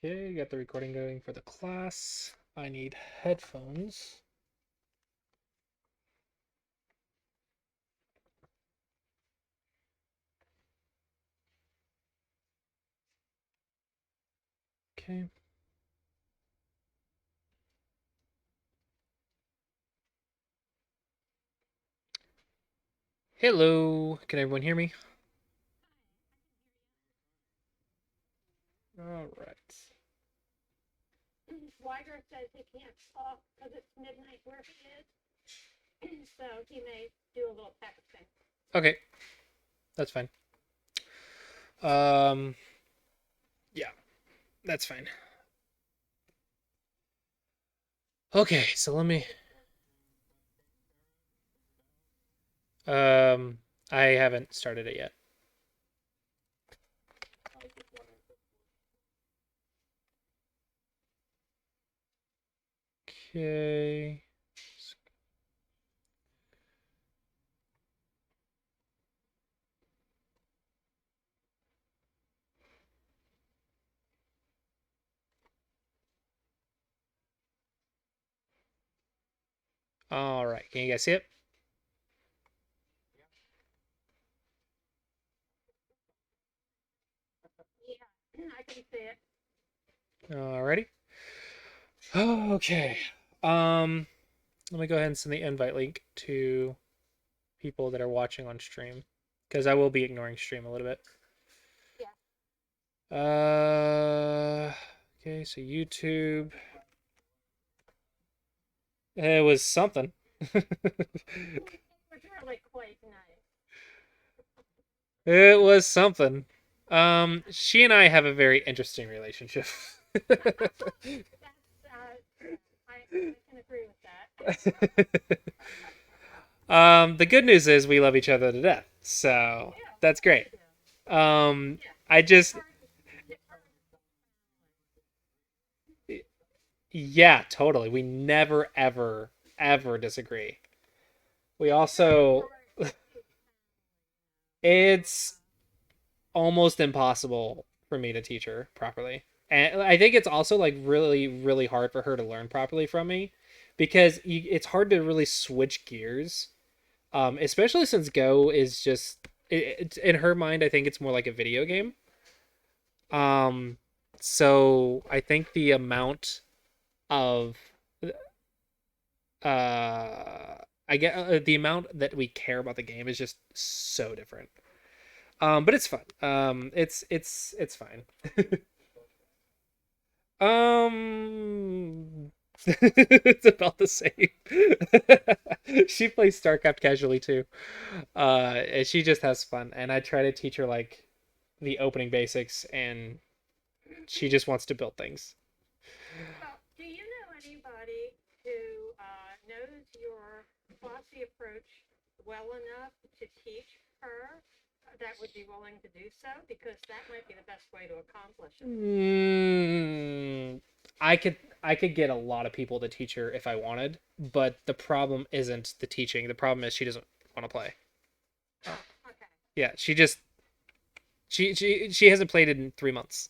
Okay, got the recording going for the class. I need headphones. Okay. Hello, can everyone hear me? All right. Weiger says he can't talk because it's midnight where he is, so he may do a little texting. Okay, that's fine. Um, yeah, that's fine. Okay, so let me. Um, I haven't started it yet. Okay. All right, can you guys see it? Yeah, I can see it. Alrighty. Okay. Um, Let me go ahead and send the invite link to people that are watching on stream because I will be ignoring stream a little bit. Yeah. Okay, so YouTube. It was something. It was really quite nice. It was something. She and I have a very interesting relationship. That's I can agree with that. The good news is we love each other to death, so Yeah, of that's course great. you do. Um, Yeah, I just, it's hard. yeah, totally. We never, ever, ever disagree. We It's very also, hard to teach it's almost impossible for me to teach her properly. And I think it's also like really, really hard for her to learn properly from me because it's hard to really switch gears, especially since Go is just, it's in her mind, I think it's more like a video game. Um, so I think the amount of, I get the amount that we care about the game is just so different. But it's fun. It's fine. Um, it's about the same. She plays StarCraft casually too. And she just has fun, and I try to teach her like the opening basics, and she just wants to build things. Well, do you know anybody who knows your Clossi approach well enough to teach her that would be willing to do so? Because that might be the best way to accomplish it. Mm, I could get a lot of people to teach her if I wanted, but the problem isn't the teaching. The problem is she doesn't want to play. Okay. Yeah, she hasn't played it in 3 months.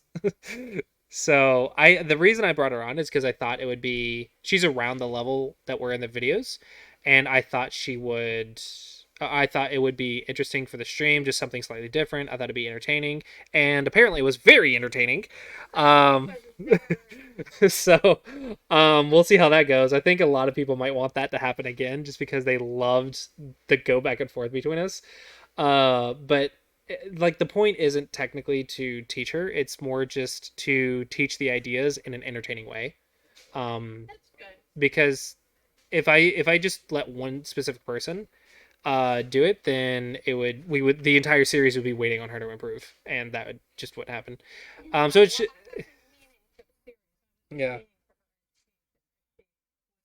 So the reason I brought her on is because I thought it would be she's around the level that we're in the videos, and I thought it would be interesting for the stream, just something slightly different. I thought it'd be entertaining, and apparently it was very entertaining. It Um, was very. so we'll see how that goes. I think a lot of people might want that to happen again, just because they loved the go back and forth between us. But like the point isn't technically to teach her; it's more just to teach the ideas in an entertaining way. Um, That's good. because if I just let one specific person do it, then the entire series would be waiting on her to improve, and that would just what happened. So No, it's well, I wasn't meaning to the series. I was just yeah. meaning for her to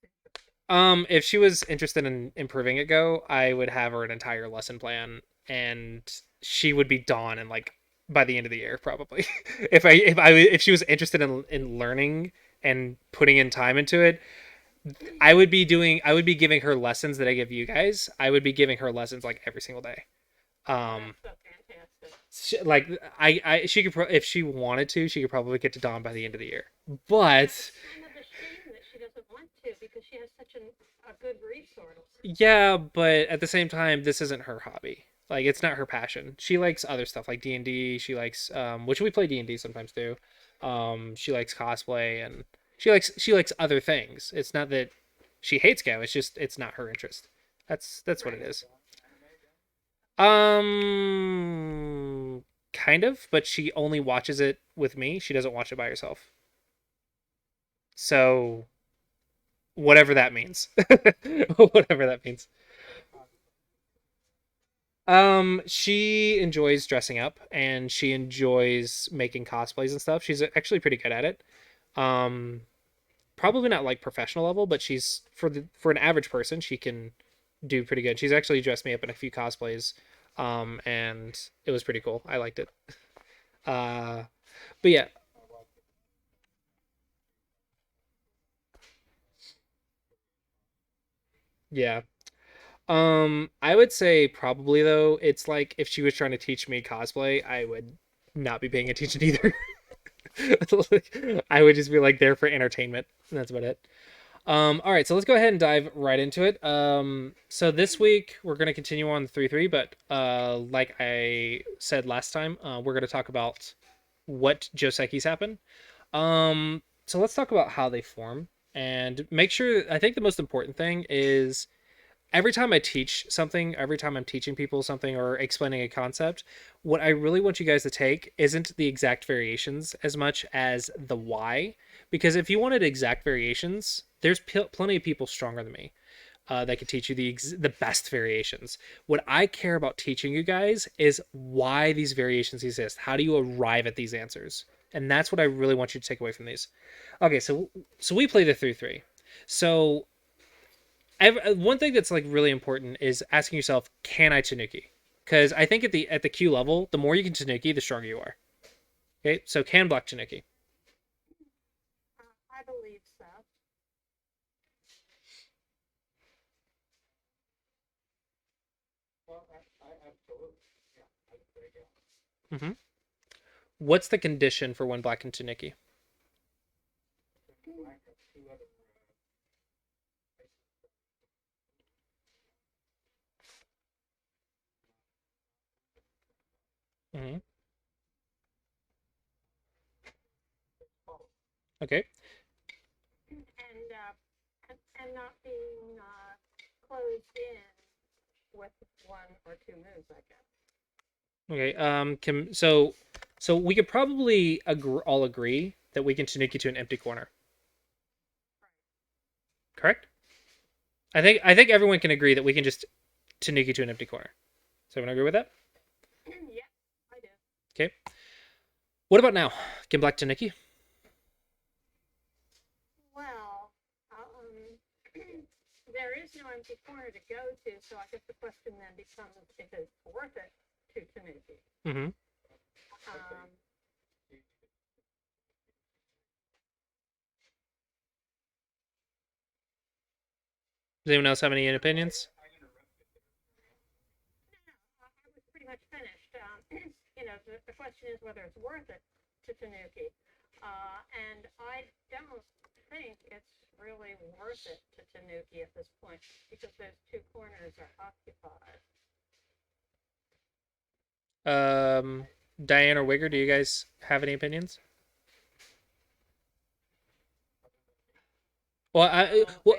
see. If she was interested in improving at Go, I would have her an entire lesson plan, and she would be done and like by the end of the year probably. If she was interested in learning and putting in time into it, I would be giving her lessons that I give you guys. I would be giving her lessons like every single day. Oh, Um, that's so fantastic. Like she could if she wanted to, she could probably get to Dawn by the end of the year. Well, But it's kind of a shame that she doesn't want to because she has such a good resource. yeah, but at the same time, this isn't her hobby. Like it's not her passion. She likes other stuff like D&D. She likes which we play D&D sometimes too. She likes cosplay and she likes other things. It's not that she hates Go. It's just it's not her interest. That's what it Right. is. Kind of, but she only watches it with me. She doesn't watch it by herself. So whatever that means. Whatever that means. She enjoys dressing up and she enjoys making cosplays and stuff. She's actually pretty good at it. Um, Probably not like professional level, but she's for an average person, she can do pretty good. She's actually dressed me up in a few cosplays, and it was pretty cool. I liked it. Uh, but yeah, yeah. I would say probably though, it's like if she was trying to teach me cosplay, I would not be paying attention either. I would just be like there for entertainment. And that's about it. All right, so let's go ahead and dive right into it. So this week we're gonna continue on the 3-3, but like I said last time, we're gonna talk about what Josekis happen. So let's talk about how they form and make sure. I think the most important thing is every time I teach something, every time I'm teaching people something or explaining a concept, what I really want you guys to take isn't the exact variations as much as the why. Because if you wanted exact variations, there's plenty of people stronger than me that could teach you the best variations. What I care about teaching you guys is why these variations exist. How do you arrive at these answers? And that's what I really want you to take away from these. Okay, so we play the 3-3. So one thing that's like really important is asking yourself, can I Tanuki? Because I think at the Q level, the more you can Tanuki, the stronger you are. Okay, so can block Tanuki. I believe so. Mm-hmm. What's the condition for when black can Tanuki? Mm-hmm. Okay. And not being closed in with one or two moves, I guess. Okay. So we could probably all agree that we can Tanuki to an empty corner. Correct? I think everyone can agree that we can just Tanuki to an empty corner. So everyone agree with that? Yeah, I do. Okay. What about now? Can black Tanuki? Well, there is no empty corner to go to, so I guess the question then becomes if it's worth it to Tanuki. Mm-hmm. Um, Does anyone else have any opinions? no, I was pretty much finished. The question is whether it's worth it to Tanuki. And I don't think it's really worth it to Tanuki at this point because those two corners are occupied. Diane or Wigger, do you guys have any opinions? Well, well,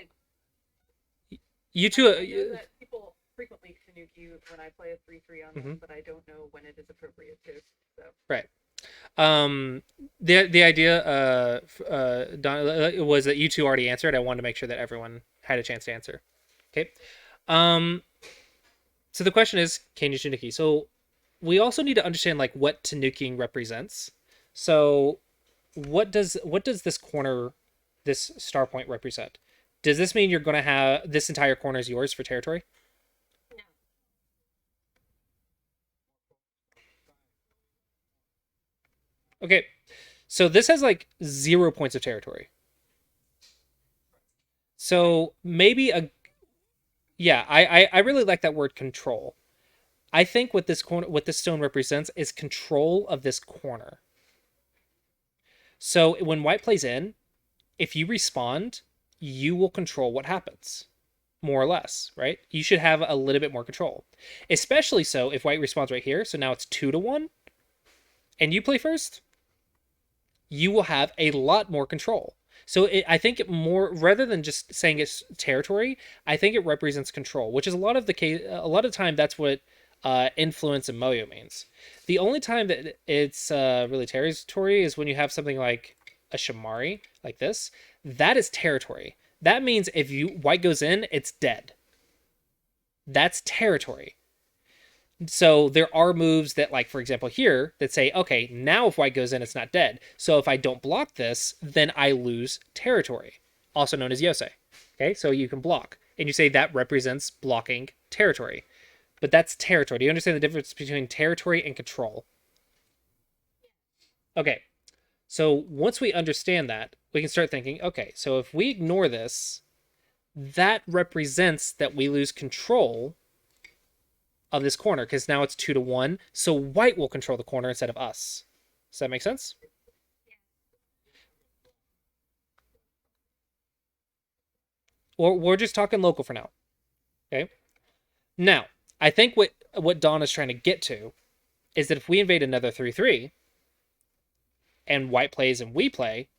you two. I know that people frequently Tanuki when I play a 3-3 on Mhm. them, but I don't know when it is appropriate to. So Right. The idea was that you two already answered. I wanted to make sure that everyone had a chance to answer. Okay. Um, so the question is, can you Tanuki? So we also need to understand like what Tanuking represents. So what does this corner, this star point represent? Does this mean you're going to have this entire corner is yours for territory? No. Okay, so this has like 0 points of territory. So maybe a yeah, I really like that word control. I think what this stone represents is control of this corner. So when white plays in, if you respond, you will control what happens, more or less, right? You should have a little bit more control, especially so if white responds right here. So now it's 2-1, and you play first. You will have a lot more control. So I think it more rather than just saying it's territory, I think it represents control, which is a lot of the case. A lot of the time, that's what influence and moyo means. The only time that it's really territory is when you have something like a shamari, like this. That is territory. That means if you white goes in, it's dead. That's territory. So there are moves that, like for example here, that say, okay, now if white goes in, it's not dead. So if I don't block this, then I lose territory, also known as yosei. Okay, so you can block, and you say that represents blocking territory, but that's territory. Do you understand the difference between territory and control? Okay, so once we understand that, we can start thinking, okay, so if we ignore this, that represents that we lose control of this corner because now it's 2-1. So white will control the corner instead of us. Does that make sense? Or we're just talking local for now. Okay. Now, I think what Don is trying to get to is that if we invade another 3-3 and white plays and we play,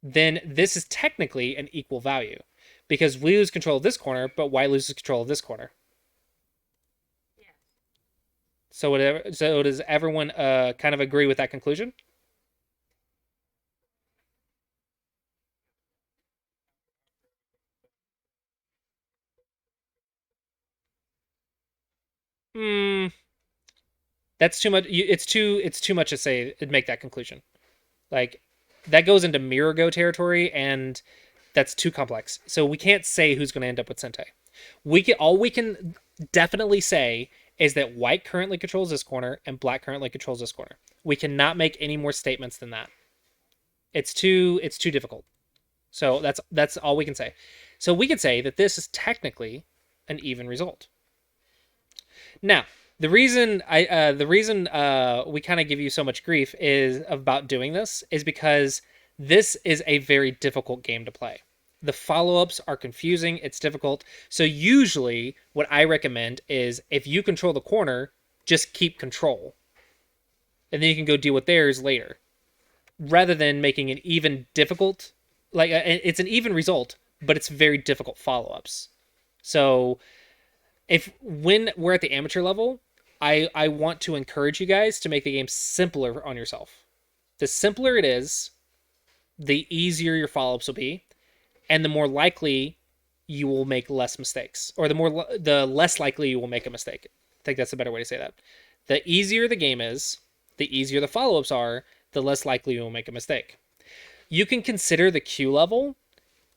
then this is technically an equal value because we lose control of this corner, but white loses control of this corner. Yes. So does everyone kind of agree with that conclusion? Hmm, that's too much. It's too much to say and make that conclusion. Like that goes into Mirago territory, and that's too complex. So we can't say who's going to end up with Sente. We can definitely say is that white currently controls this corner and black currently controls this corner. We cannot make any more statements than that. It's too difficult. So that's all we can say. So we can say that this is technically an even result. Now, the reason we kind of give you so much grief is about doing this is because this is a very difficult game to play. The follow-ups are confusing, it's difficult. So usually what I recommend is if you control the corner, just keep control. And then you can go deal with theirs later. Rather than making an even difficult it's an even result, but it's very difficult follow-ups. So if when we're at the amateur level, I want to encourage you guys to make the game simpler on yourself. The simpler it is, the easier your follow-ups will be, and the more likely you will make less mistakes, or the less likely you will make a mistake. I think that's a better way to say that. The easier the game is, the easier the follow-ups are, the less likely you will make a mistake. You can consider the Q level.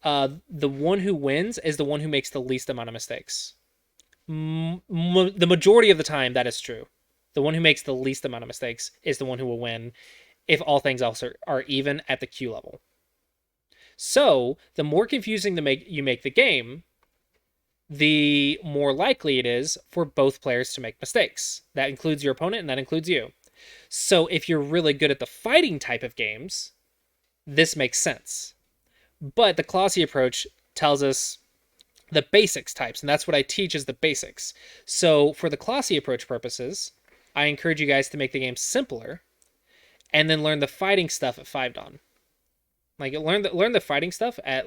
The one who wins is the one who makes the least amount of mistakes. The majority of the time, that is true. The one who makes the least amount of mistakes is the one who will win if all things else are even at the Q level. So, the more confusing you make the game, the more likely it is for both players to make mistakes. That includes your opponent and that includes you. So, if you're really good at the fighting type of games, this makes sense. But the Clossi approach tells us the basics types, and that's what I teach is the basics. So for the Clossi approach purposes, I encourage you guys to make the game simpler and then learn the fighting stuff at 5 Dawn. Like learn the fighting stuff at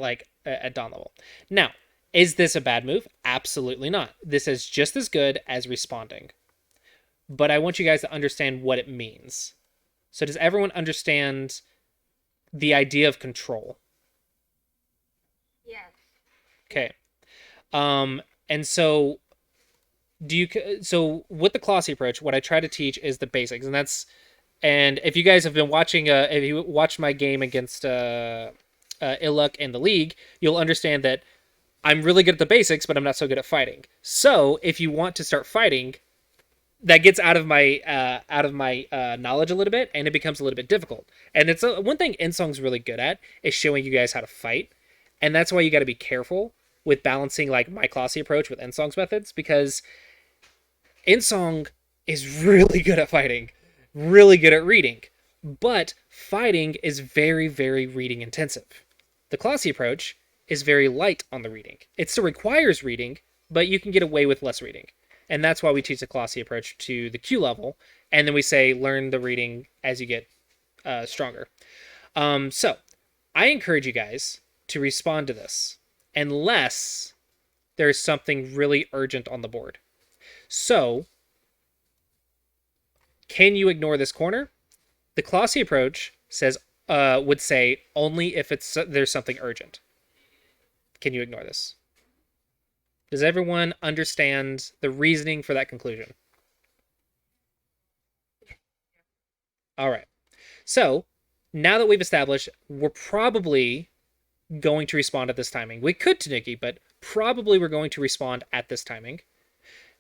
Dawn level. Now, is this a bad move? Absolutely not. This is just as good as responding. But I want you guys to understand what it means. So does everyone understand the idea of control? Yes. Okay. And so with the Clossi approach, what I try to teach is the basics, and if you guys have been watching, if you watched my game against Illuck in the league, you'll understand that I'm really good at the basics, but I'm not so good at fighting. So if you want to start fighting, that gets out of my knowledge a little bit, and it becomes a little bit difficult. And it's one thing Insong's really good at is showing you guys how to fight, and that's why you got to be careful with balancing like my Clossi approach with Insong's methods, because Insong is really good at fighting, really good at reading, but fighting is very, very reading intensive. The Clossi approach is very light on the reading. It still requires reading, but you can get away with less reading. And that's why we teach the Clossi approach to the Q level, and then we say learn the reading as you get stronger. So I encourage you guys to respond to this unless there's something really urgent on the board. So, can you ignore this corner? The Clossi approach says would say only if there's something urgent. Can you ignore this? Does everyone understand the reasoning for that conclusion? All right. So, now that we've established we're probably going to respond at this timing. We could Tanuki, but probably we're going to respond at this timing.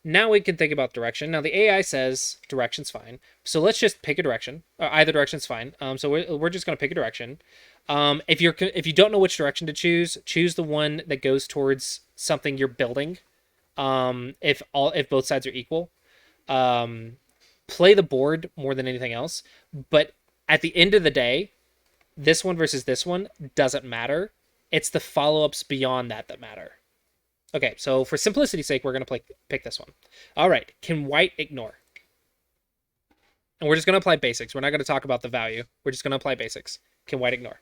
Now we can think about direction. Now the AI says direction's fine, so let's just pick a direction. Either direction's fine. So we're just going to pick a direction. If you don't know which direction to choose the one that goes towards something you're building. If both sides are equal, play the board more than anything else. But at the end of the day, this one versus this one doesn't matter. It's the follow-ups beyond that matter. Okay, so for simplicity's sake, we're going to pick this one. All right, can white ignore? And we're just going to apply basics. We're not going to talk about the value. We're just going to apply basics. Can white ignore?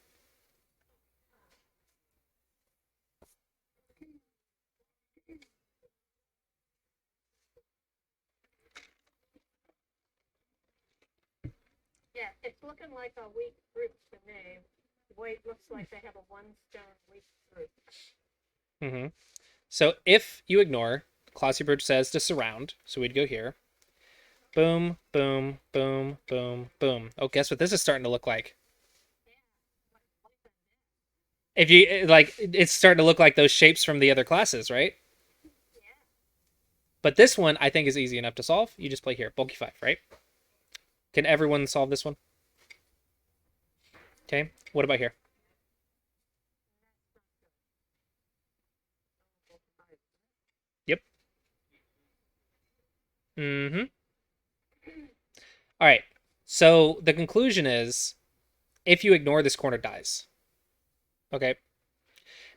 Yeah, it's looking like a weak group to me. White looks like they have a one-stone weak group. Mm-hmm. So if you ignore, Clossi approach says to surround. So we'd go here. Boom, boom, boom, boom, boom. Oh, guess what this is starting to look like? If you like, it's starting to look like those shapes from the other classes, right? But this one I think is easy enough to solve. You just play here, bulky 5, right? Can everyone solve this one? Okay. What about here? Yep. Mm-hmm. All right. So the conclusion is, if you ignore, this corner dies. Okay.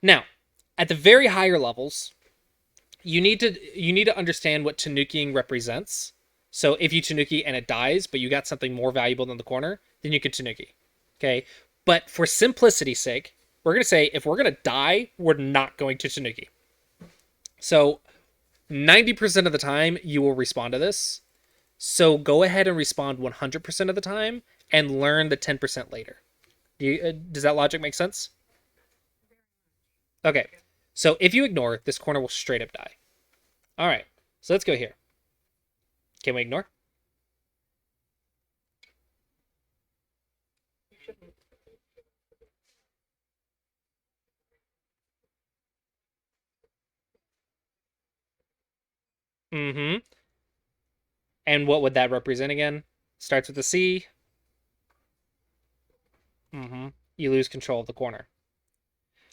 Now, at the very higher levels, you need to understand what Tanukiing represents. So if you Tanuki and it dies, but you got something more valuable than the corner, then you can Tanuki. Okay. But for simplicity's sake, we're gonna say if we're gonna die, we're not going to Tanuki. So 90% of the time you will respond to this. So go ahead and respond 100% of the time and learn the 10% later. Does that logic make sense? Okay. So if you ignore, this corner will straight up die. All right. So let's go here. Can we ignore? Mm-hmm. And what would that represent again? Starts with a C. Mm-hmm. You lose control of the corner.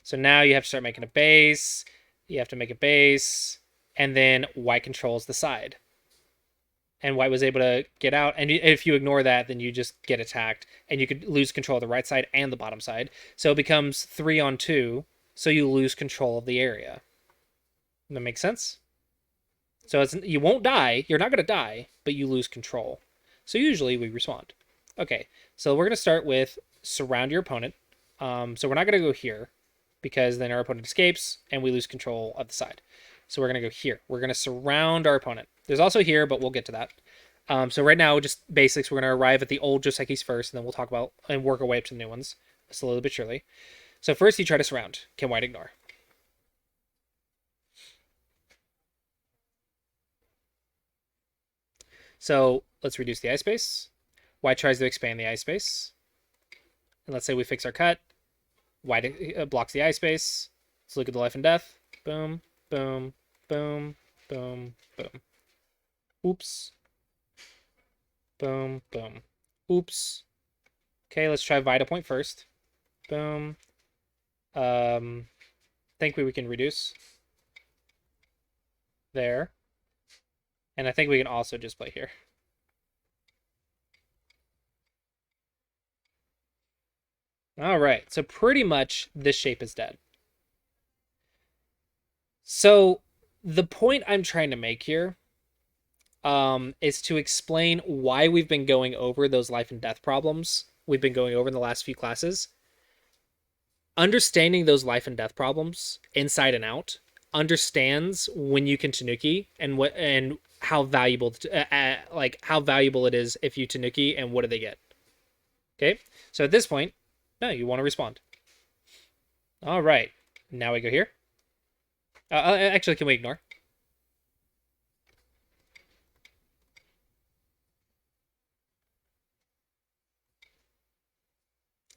So now you have to start making a base. You have to make a base. And then white controls the side. And white was able to get out. And if you ignore that, then you just get attacked. And you could lose control of the right side and the bottom side. So it becomes 3-on-2. So you lose control of the area. That makes sense? So you won't die. You're not going to die, but you lose control. So usually we respond. Okay, so we're going to start with surround your opponent. So we're not going to go here because then our opponent escapes and we lose control of the side. So we're going to go here. We're going to surround our opponent. There's also here, but we'll get to that. So right now, just basics. We're going to arrive at the old Joseki's first, and then we'll talk about and work our way up to the new ones slowly but surely. So first, you try to surround. Can white ignore? So let's reduce the eye space. White tries to expand the eye space. And let's say we fix our cut. White blocks the eye space. Let's look at the life and death. Boom, boom, boom, boom, boom. Oops. Boom, boom. Oops. Okay, let's try Vita Point first. Boom. Think we can reduce. There. And I think we can also just play here. All right, so pretty much this shape is dead. So the point I'm trying to make here is to explain why we've been going over those life and death problems we've been going over in the last few classes. Understanding those life and death problems inside and out understands when you can tanuki and how valuable like how valuable it is if you tanuki and what do they get. Okay, so at this point, no, you want to respond. All right, now we go here. Actually, can we ignore?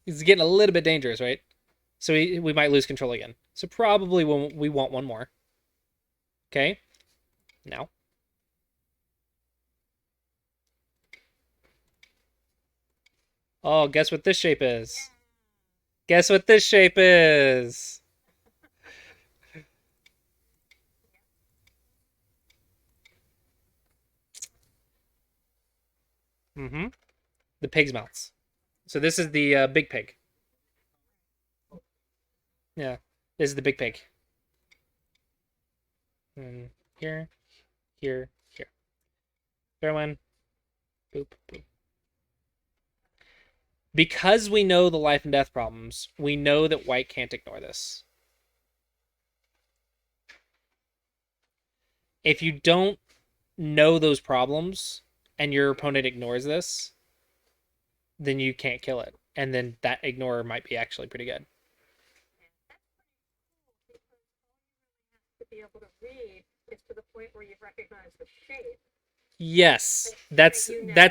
It's getting a little bit dangerous, right? So we might lose control again. So probably we want one more. Okay, now. Oh, guess what this shape is? Guess what this shape is? Mm-hmm. The pig's mouths. So this is the big pig. Yeah, this is the big pig. And here, here, here. Throw in. Boop, boop. Because we know the life and death problems, we know that white can't ignore this. If you don't know those problems and your opponent ignores this, then you can't kill it. And then that ignorer might be actually pretty good. To be able to read is to the point where you've recognized the shape. Yes, that's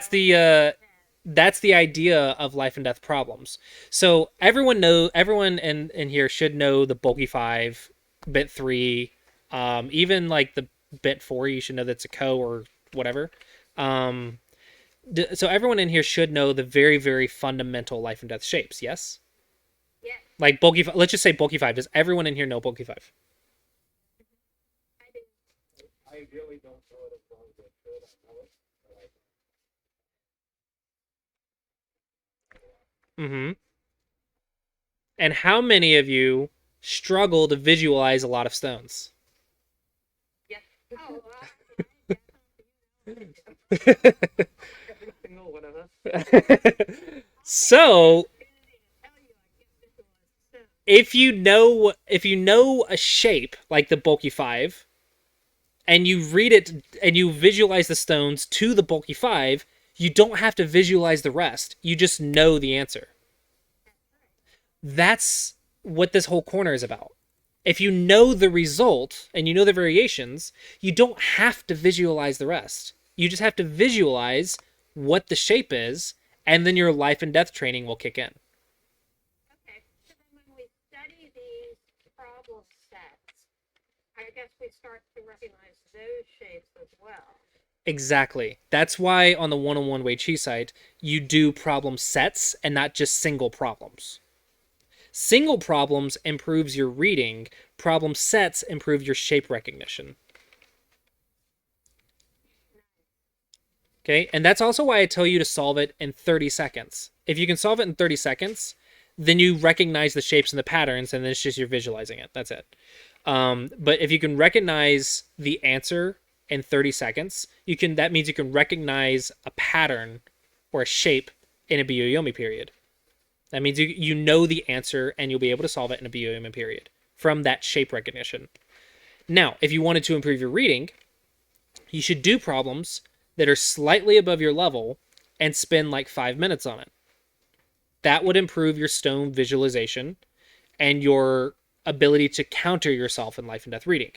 the idea of life and death problems. So everyone in here should know the bulky 5, bit 3, even like the bit 4. You should know that's a ko or whatever. Um, so everyone in here should know the very very fundamental life and death shapes. Yes, Yes, like bulky. Let's just say bulky 5. Does everyone in here know bulky 5? I do. I really don't know it as long as I should. I know it, but Mm-hmm. And how many of you struggle to visualize a lot of stones? Yes. Oh, I Every single one of us. So tell you I can't visualize the stone. if you know a shape like the bulky 5 and you read it and you visualize the stones to the bulky 5, you don't have to visualize the rest. You just know the answer. That's what this whole corner is about. If you know the result and you know the variations, you don't have to visualize the rest. You just have to visualize what the shape is, and then your life and death training will kick in. Okay, so then when we study these problem sets, I guess we start to recognize those shapes as well. Exactly. That's why on the one-on-one Wei Chi site, you do problem sets and not just single problems. Single problems improves your reading, problem sets improve your shape recognition. Okay, and that's also why I tell you to solve it in 30 seconds. If you can solve it in 30 seconds, then you recognize the shapes and the patterns, and then it's just you're visualizing it. That's it. But if you can recognize the answer in 30 seconds, that means you can recognize a pattern or a shape in a Biyoyomi period. That means you know the answer and you'll be able to solve it in a Biyoyomi period from that shape recognition. Now, if you wanted to improve your reading, you should do problems that are slightly above your level and spend like 5 minutes on it. That would improve your stone visualization and your ability to counter yourself in life and death reading.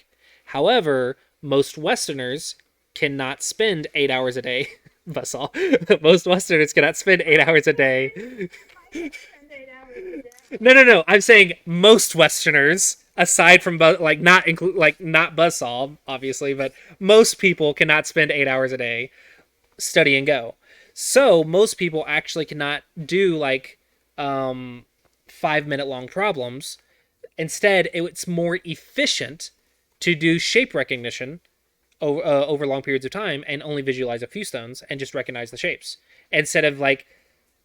However, most Westerners cannot spend 8 hours a day. Basal. Most Westerners cannot spend 8 hours a day. Spend 8 hours a day. No. I'm saying most Westerners, aside from like not include like not Buzzsaw, obviously, but most people cannot spend 8 hours a day studying Go. So most people actually cannot do like 5 minute long problems. Instead, it's more efficient to do shape recognition over long periods of time and only visualize a few stones and just recognize the shapes instead of like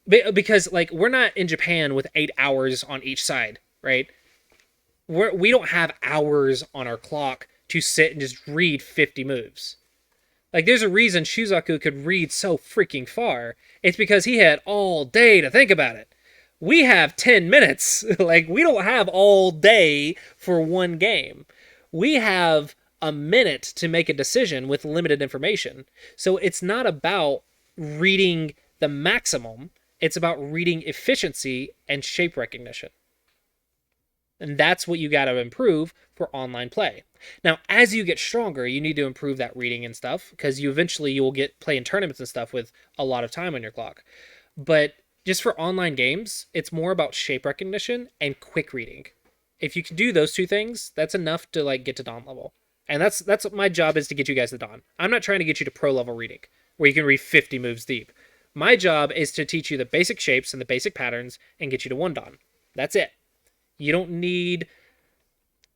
because like we're not in Japan with 8 hours on each side, right? We don't have hours on our clock to sit and just read 50 moves. Like there's a reason Shuzaku could read so freaking far. It's because he had all day to think about it. We have 10 minutes. Like we don't have all day for one game. We have a minute to make a decision with limited information. So it's not about reading the maximum, it's about reading efficiency and shape recognition. And that's what you got to improve for online play. Now, as you get stronger, you need to improve that reading and stuff because you will get play in tournaments and stuff with a lot of time on your clock. But just for online games, it's more about shape recognition and quick reading. If you can do those two things, that's enough to like get to Dawn level. And that's what my job is, to get you guys to Dawn. I'm not trying to get you to pro level reading where you can read 50 moves deep. My job is to teach you the basic shapes and the basic patterns and get you to 1 Dawn. That's it. You don't need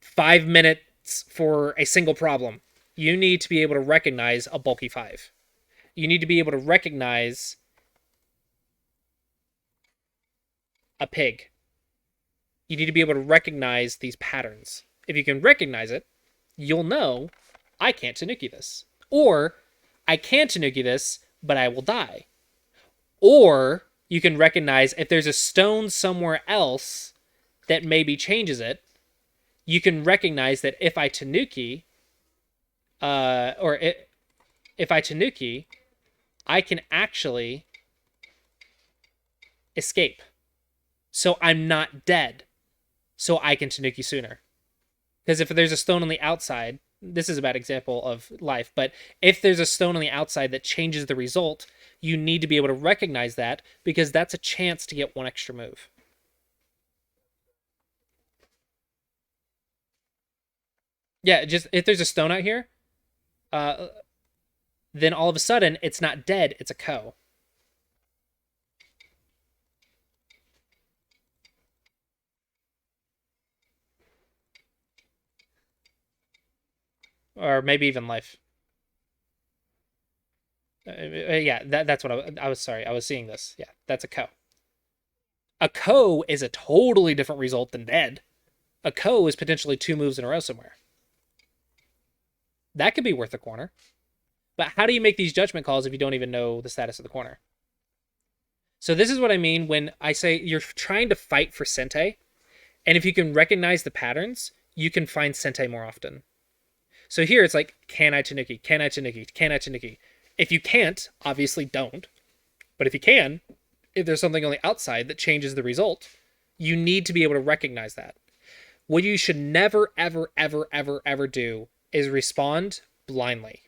5 minutes for a single problem. You need to be able to recognize a bulky 5. You need to be able to recognize a pig. You need to be able to recognize these patterns. If you can recognize it, you'll know I can't Tanuki this. Or I can Tanuki this, but I will die. Or you can recognize if there's a stone somewhere else that maybe changes it, you can recognize that if I Tanuki, if I Tanuki, I can actually escape. So I'm not dead. So I can Tanuki sooner. Because if there's a stone on the outside, this is a bad example of life, but if there's a stone on the outside that changes the result, you need to be able to recognize that because that's a chance to get one extra move. Yeah, just if there's a stone out here, uh, then all of a sudden it's not dead, it's a ko. Or maybe even life. Yeah, that's what I was sorry. I was seeing this. Yeah, that's a ko. A ko is a totally different result than dead. A ko is potentially 2 moves in a row somewhere. That could be worth a corner. But how do you make these judgment calls if you don't even know the status of the corner? So this is what I mean when I say you're trying to fight for Sente, and if you can recognize the patterns, you can find Sente more often. So here it's like, can I Tanuki? Can I Tanuki? Can I Tanuki? If you can't, obviously don't. But if you can, if there's something on the outside that changes the result, you need to be able to recognize that. What you should never, ever, ever, ever, ever do is respond blindly.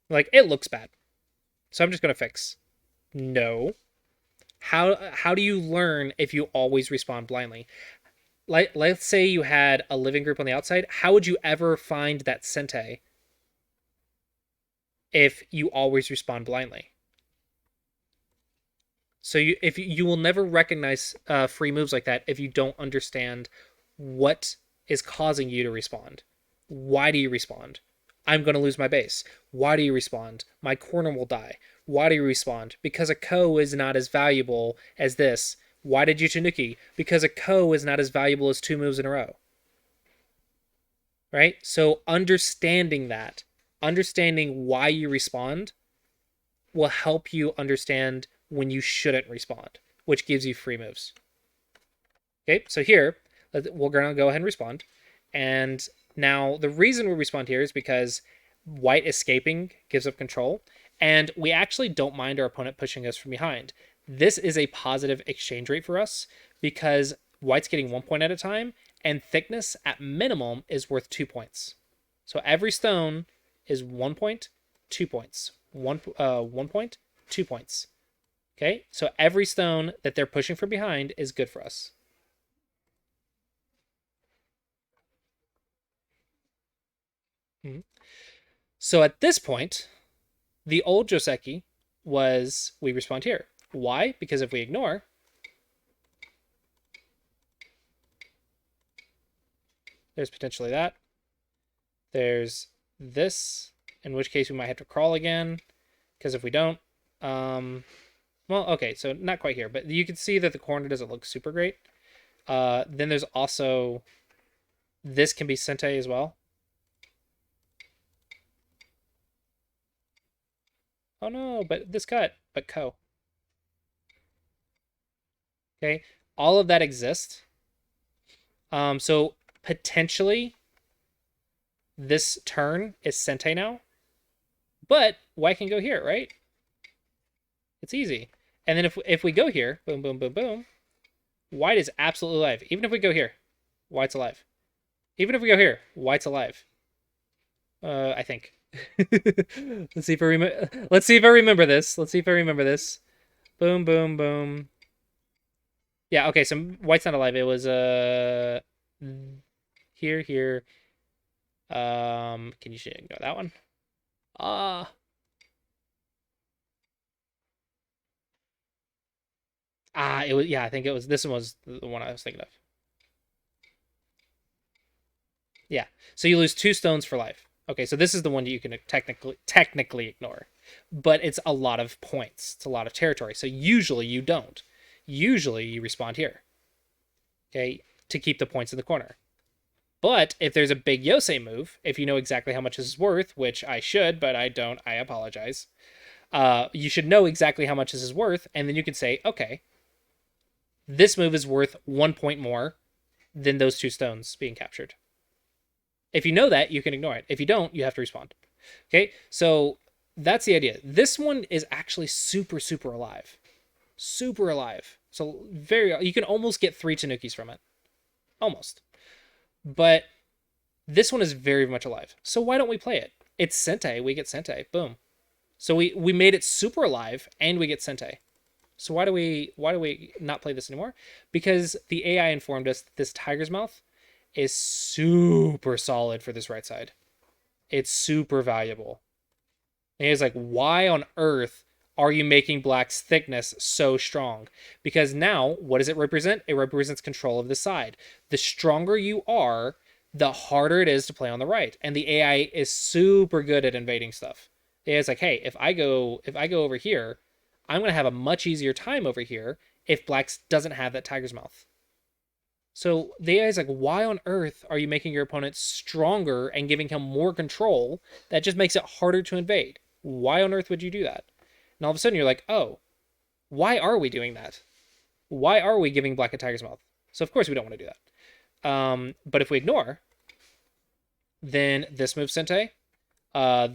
Like, it looks bad, so I'm just going to fix. No. How do you learn if you always respond blindly? Let's say you had a living group on the outside. How would you ever find that Sente if you always respond blindly? So you will never recognize free moves like that if you don't understand what is causing you to respond. Why do you respond? I'm going to lose my base. Why do you respond? My corner will die. Why do you respond? Because a ko is not as valuable as this. Why did you Tanuki? Because a ko is not as valuable as 2 moves in a row. Right? So understanding that, understanding why you respond, will help you understand when you shouldn't respond, which gives you free moves. Okay, so here, we're going to go ahead and respond. And now the reason we respond here is because white escaping gives up control, and we actually don't mind our opponent pushing us from behind. This is a positive exchange rate for us because white's getting 1 point at a time, and thickness at minimum is worth 2 points. So every stone is 1 point, 2 points. 1 point, 2 points. Okay, so every stone that they're pushing from behind is good for us. So at this point, the old Joseki was we respond here. Why? Because if we ignore, there's potentially that. There's this, in which case we might have to crawl again, because if we don't, well, okay, so not quite here, but you can see that the corner doesn't look super great. Then there's also, this can be Sente as well. Oh no, but this cut, but Ko. Okay, all of that exists. So potentially this turn is Sente now, but white can go here, right? It's easy. And then if we go here, boom, boom, boom, boom, white is absolutely alive. Even if we go here, white's alive. Even if we go here, white's alive. I think. Let's see if I remember this. Let's see if I remember this. Boom, boom, boom. Yeah, okay, so white's not alive. It was here, here. Can you ignore that one? Ah. It was, yeah, I think it was, this one was the one I was thinking of. Yeah. So you lose 2 stones for life. Okay, so this is the one you can technically ignore. But it's a lot of points. It's a lot of territory. So usually you don't. Usually you respawn here. Okay, to keep the points in the corner. But if there's a big Yosei move, if you know exactly how much this is worth, which I should, but I don't, I apologize. You should know exactly how much this is worth, and then you can say, okay, this move is worth 1 point more than those 2 stones being captured. If you know that, you can ignore it. If you don't, you have to respond. Okay, so that's the idea. This one is actually super, super alive. Super alive. So you can almost get 3 Tanukis from it. Almost. But this one is very much alive. So why don't we play it? It's Sente. We get Sente. Boom. So we made it super alive and we get Sente. So why do we not play this anymore? Because the AI informed us that this Tiger's Mouth is super solid for this right side. It's super valuable. And he's like, why on earth are you making black's thickness so strong? Because now, what does it represent? It represents control of the side. The stronger you are, the harder it is to play on the right. And the AI is super good at invading stuff. The AI is like, hey, if I go over here, I'm gonna have a much easier time over here if black doesn't have that tiger's mouth. So the AI is like, why on earth are you making your opponent stronger and giving him more control? That just makes it harder to invade. Why on earth would you do that? And all of a sudden you're like, oh, why are we doing that? Why are we giving black a tiger's mouth? So of course we don't want to do that. But if we ignore, then this moves Sente.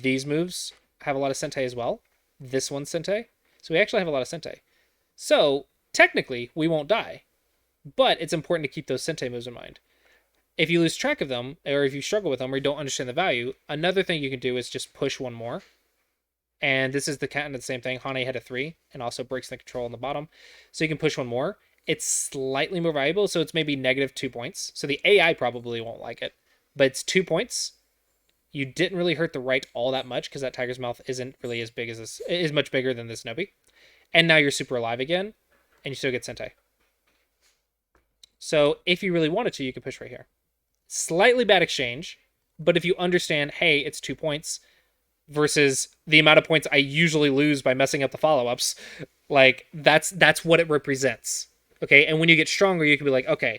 These moves have a lot of Sente as well. This one's Sente. So we actually have a lot of Sente. So technically we won't die. But it's important to keep those Sente moves in mind. If you lose track of them, or if you struggle with them, or you don't understand the value, another thing you can do is just push one more. And this is the kind of the same thing. Hane had a 3, and also breaks the control on the bottom. So you can push one more. It's slightly more valuable, so it's maybe -2 points. So the AI probably won't like it. But it's 2 points. You didn't really hurt the right all that much, because that Tiger's Mouth isn't really as big as this, is much bigger than this Nobi. And now you're super alive again, and you still get Sente. So if you really wanted to, you could push right here. Slightly bad exchange, but if you understand, hey, it's 2 points versus the amount of points I usually lose by messing up the follow-ups, like that's what it represents. Okay, and when you get stronger, you can be like, okay,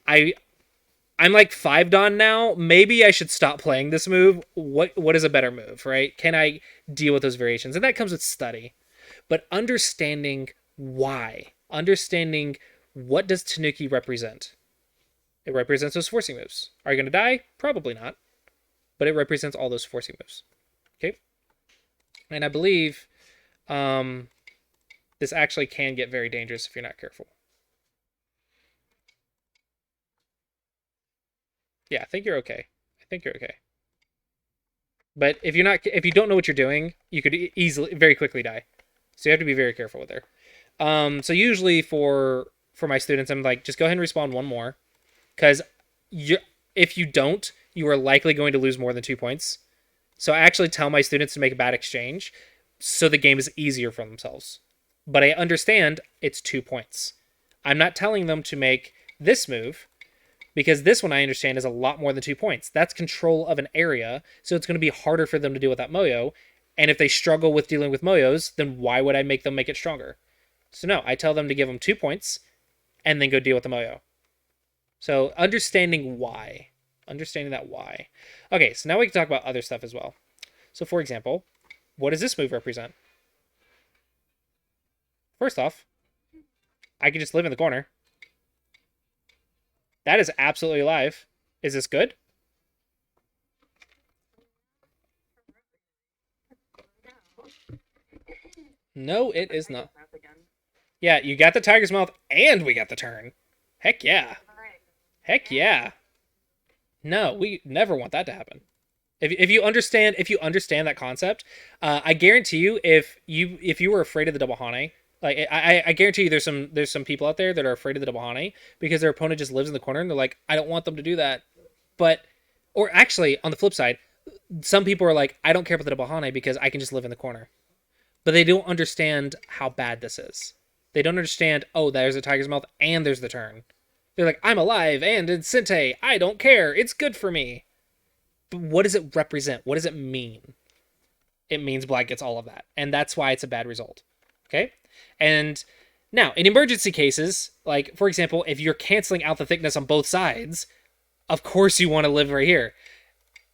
I'm like 5 Dawn now. Maybe I should stop playing this move. What is a better move, right? Can I deal with those variations? And that comes with study. But understanding why, understanding what does Tanuki represent? It represents those forcing moves. Are you going to die? Probably not. But it represents all those forcing moves. Okay? And I believe this actually can get very dangerous if you're not careful. Yeah, I think you're okay. I think you're okay. But if you don't know what you're doing, you could very quickly die. So you have to be very careful with there. So usually for my students, I'm like, just go ahead and respawn one more, because if you don't, you are likely going to lose more than 2 points. So I actually tell my students to make a bad exchange, so the game is easier for themselves. But I understand it's 2 points. I'm not telling them to make this move, because this one I understand is a lot more than 2 points. That's control of an area, so it's going to be harder for them to deal with that Moyo. And if they struggle with dealing with Moyos, then why would I make them make it stronger? So no, I tell them to give them 2 points and then go deal with the Moyo. So understanding why. Understanding that why. Okay, so now we can talk about other stuff as well. So for example, what does this move represent? First off, I can just live in the corner. That is absolutely alive. Is this good? No, it is not. Mouth again. Yeah, you got the tiger's mouth and we got the turn. Heck yeah. Right. Heck yeah. No, we never want that to happen. If you understand that concept, I guarantee you if you were afraid of the double hane, like I guarantee you there's some people out there that are afraid of the double hane because their opponent just lives in the corner and they're like, I don't want them to do that. But or actually on the flip side, some people are like, I don't care about the double hane because I can just live in the corner. But they don't understand how bad this is. They don't understand, oh, there's a tiger's mouth and there's the turn. They're like, I'm alive and it's Sente. I don't care. It's good for me. But what does it represent? What does it mean? It means black gets all of that. And that's why it's a bad result. Okay? And now, in emergency cases, like, for example, if you're canceling out the thickness on both sides, of course you want to live right here.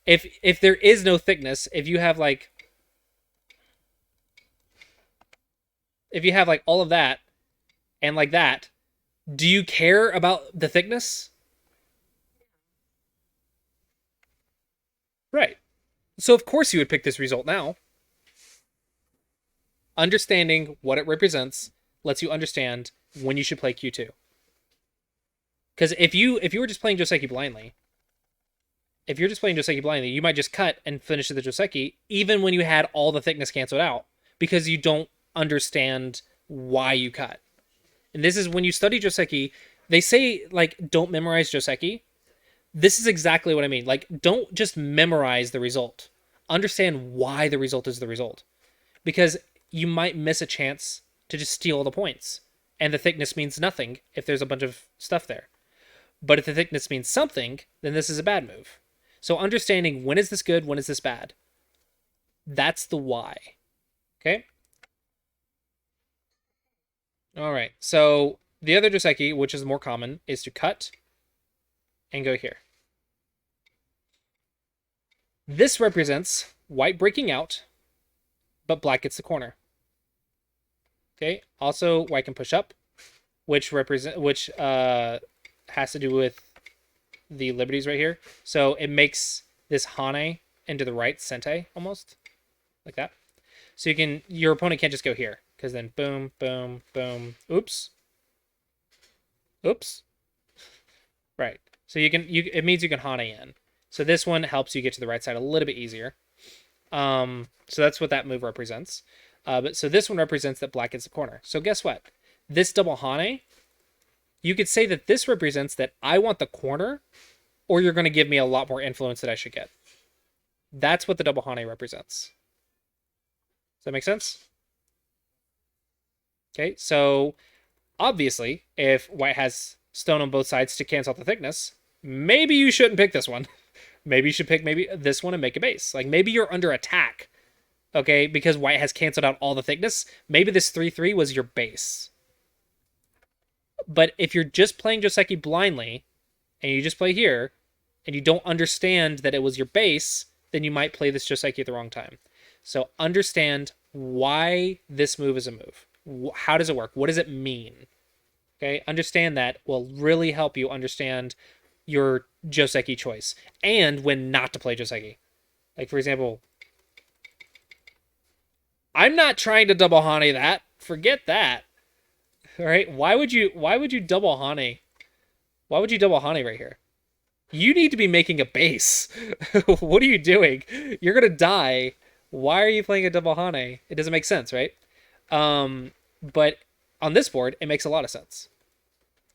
If there is no thickness, if you have like all of that and like that, do you care about the thickness? Right. So of course you would pick this result now. Understanding what it represents lets you understand when you should play Q2. Because if you were just playing Joseki blindly, you might just cut and finish the Joseki even when you had all the thickness canceled out because you don't understand why you cut. And this is when you study Joseki, they say like don't memorize Joseki. This is exactly what I mean. Like don't just memorize the result. Understand why the result is the result. Because you might miss a chance to just steal all the points. And the thickness means nothing if there's a bunch of stuff there. But if the thickness means something, then this is a bad move. So understanding when is this good, when is this bad. That's the why. Okay? All right. So the other Joseki, which is more common, is to cut and go here. This represents white breaking out, but black gets the corner. Okay. Also, white can push up, which has to do with the liberties right here. So it makes this hane into the right sente almost like that. So your opponent can't just go here because then boom, boom, boom. Oops. Right. So it means you can hane in. So this one helps you get to the right side a little bit easier. So that's what that move represents. So this one represents that black gets the corner. So guess what? This double hane, you could say that this represents that I want the corner, or you're going to give me a lot more influence that I should get. That's what the double hane represents. Does that make sense? Okay, so obviously, if white has stone on both sides to cancel out the thickness, maybe you shouldn't pick this one. Maybe you should pick this one and make a base. Like maybe you're under attack, okay, because white has canceled out all the thickness. Maybe this 3/3 was your base. But if you're just playing Joseki blindly, and you just play here, and you don't understand that it was your base, then you might play this Joseki at the wrong time. So understand why this move is a move. How does it work? What does it mean? Okay, understand that will really help you understand your Joseki choice and when not to play Joseki. Like for example, I'm not trying to double hane that. Forget that. All right, why would you double hane? Why would you double hane right here? You need to be making a base. What are you doing? You're gonna die. Why are you playing a double hane? It doesn't make sense, right? But on this board, it makes a lot of sense.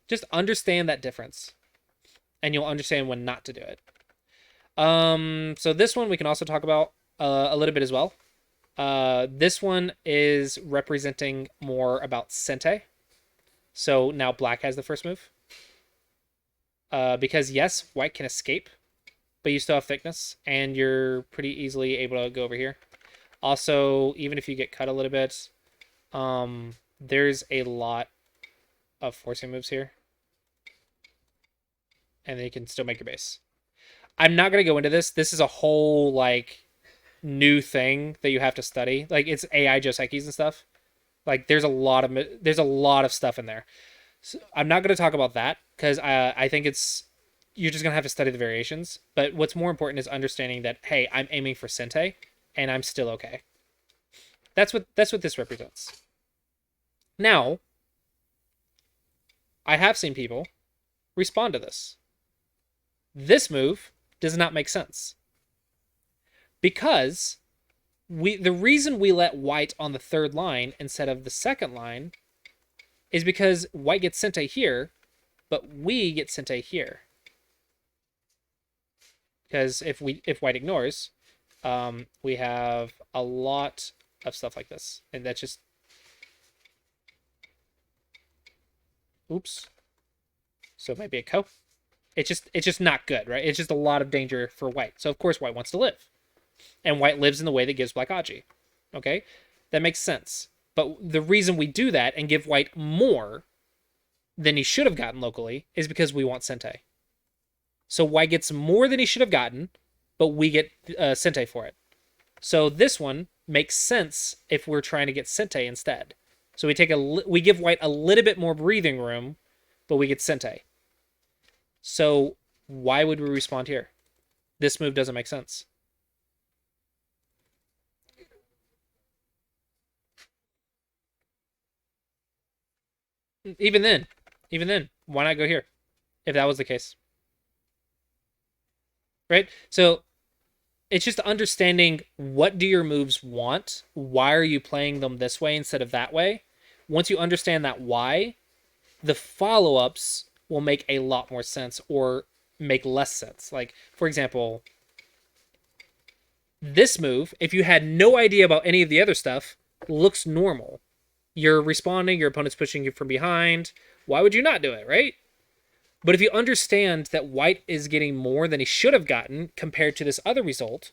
Just understand that difference, and you'll understand when not to do it. So this one we can also talk about a little bit as well. This one is representing more about Sente. So now black has the first move. because yes, white can escape, but you still have thickness, and you're pretty easily able to go over here. Also, even if you get cut a little bit, there's a lot of forcing moves here, and then you can still make your base. I'm not gonna go into this. This is a whole like new thing that you have to study. Like it's AI Josekis and stuff. Like there's a lot of stuff in there. So I'm not gonna talk about that because I think it's you're just gonna have to study the variations. But what's more important is understanding that hey, I'm aiming for Sente, and I'm still okay. That's what this represents. Now, I have seen people respond to this. This move does not make sense because the reason we let white on the third line instead of the second line is because white gets Sente here, but we get Sente here. Because if white ignores, we have a lot of stuff like this, and that's just oops. So it might be a co. It's just not good, right? It's just a lot of danger for white. So of course white wants to live, and white lives in the way that gives black Aji. Okay, that makes sense. But the reason we do that and give white more than he should have gotten locally is because we want Sente. So white gets more than he should have gotten, but we get Sente for it. So this one makes sense if we're trying to get Sente instead. So we give white a little bit more breathing room, but we get Sente. So why would we respond here? This move doesn't make sense. Even then, why not go here? If that was the case, right? So it's just understanding what do your moves want? Why are you playing them this way instead of that way? Once you understand that why, the follow-ups will make a lot more sense or make less sense. Like, for example, this move, if you had no idea about any of the other stuff, looks normal. You're responding, your opponent's pushing you from behind. Why would you not do it, right? But if you understand that white is getting more than he should have gotten compared to this other result,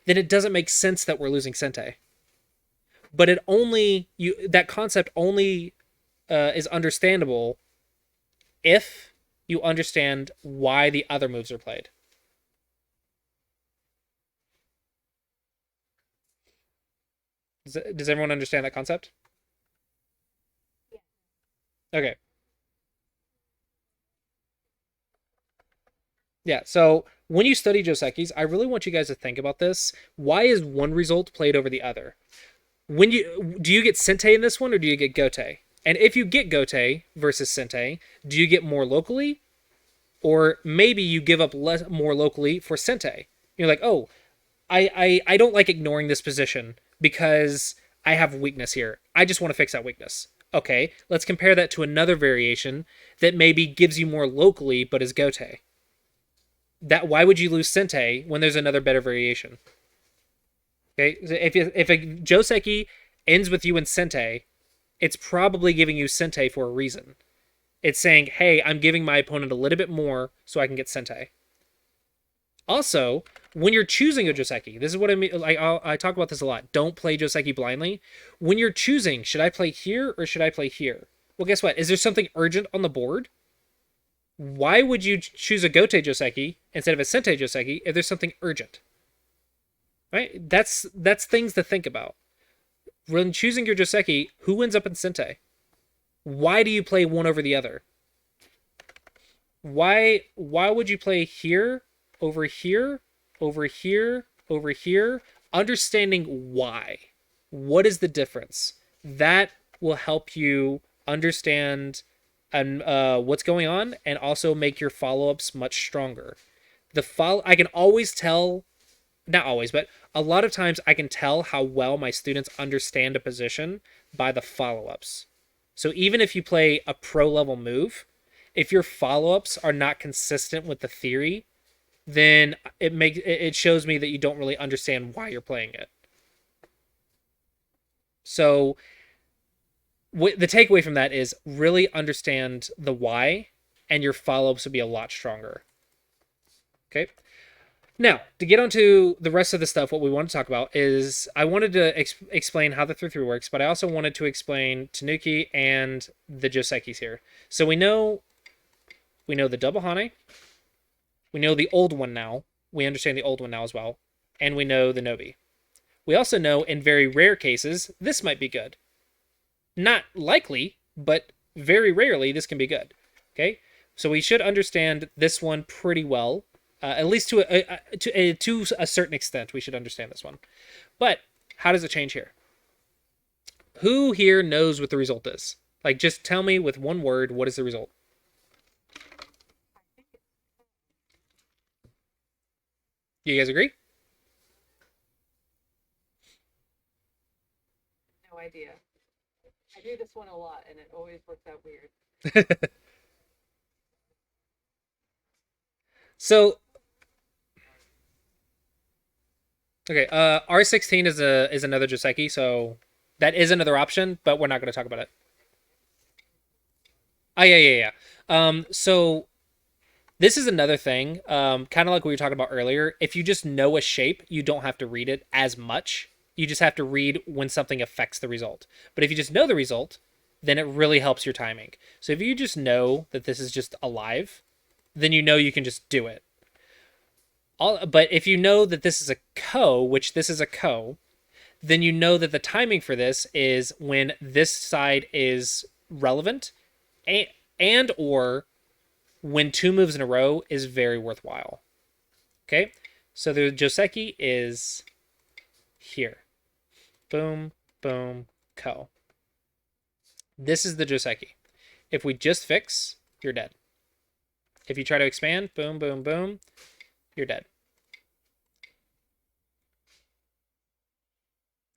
then it doesn't make sense that we're losing Sente. But that concept only is understandable if you understand why the other moves are played. Does everyone understand that concept? Okay. Yeah, so when you study Josekis, I really want you guys to think about this. Why is one result played over the other? Do you get Sente in this one or do you get Gote? And if you get Gote versus Sente, do you get more locally? Or maybe you give up more locally for Sente. You're like, oh, I don't like ignoring this position because I have weakness here. I just want to fix that weakness. Okay, let's compare that to another variation that maybe gives you more locally but is Gote. Why would you lose Sente when there's another better variation? Okay, if a Joseki ends with you in Sente, it's probably giving you Sente for a reason. It's saying, hey, I'm giving my opponent a little bit more so I can get Sente. Also, when you're choosing a Joseki, this is what I mean. Like I talk about this a lot. Don't play Joseki blindly. When you're choosing, should I play here or should I play here? Well, guess what? Is there something urgent on the board? Why would you choose a Gote Joseki instead of a Sente Joseki if there's something urgent? Right? That's things to think about. When choosing your Joseki, who ends up in Sente? Why do you play one over the other? Why would you play here, over here, over here, over here? Understanding why. What is the difference? That will help you understand what's going on and also make your follow-ups much stronger. I can always tell, not always, but a lot of times I can tell how well my students understand a position by the follow-ups. So even if you play a pro level move, if your follow-ups are not consistent with the theory, then it shows me that you don't really understand why you're playing it. So the takeaway from that is really understand the why and your follow-ups will be a lot stronger. Okay. Now, to get onto the rest of the stuff, what we want to talk about is I wanted to explain how the 3-3 works, but I also wanted to explain Tanuki and the Josekis here. So we know the double Hane, we know the old one now, we understand the old one now as well, and we know the Nobi. We also know in very rare cases this might be good. Not likely, but very rarely this can be good. Okay, so we should understand this one pretty well. At least to a certain extent, we should understand this one. But how does it change here? Who here knows what the result is? Like, just tell me with one word, what is the result? You guys agree? No idea. I do this one a lot, and it always works out weird. So, okay, R16 is another Joseki, so that is another option, but we're not going to talk about it. Oh yeah. So this is another thing, kind of like we were talking about earlier. If you just know a shape, you don't have to read it as much. You just have to read when something affects the result. But if you just know the result, then it really helps your timing. So if you just know that this is just alive, then you know you can just do it. But if you know that this is a ko, which this is a ko, then you know that the timing for this is when this side is relevant and or when 2 moves in a row is very worthwhile. Okay? So the Joseki is here. Boom, boom, ko. This is the Joseki. If we just fix, you're dead. If you try to expand, boom, boom, boom, you're dead.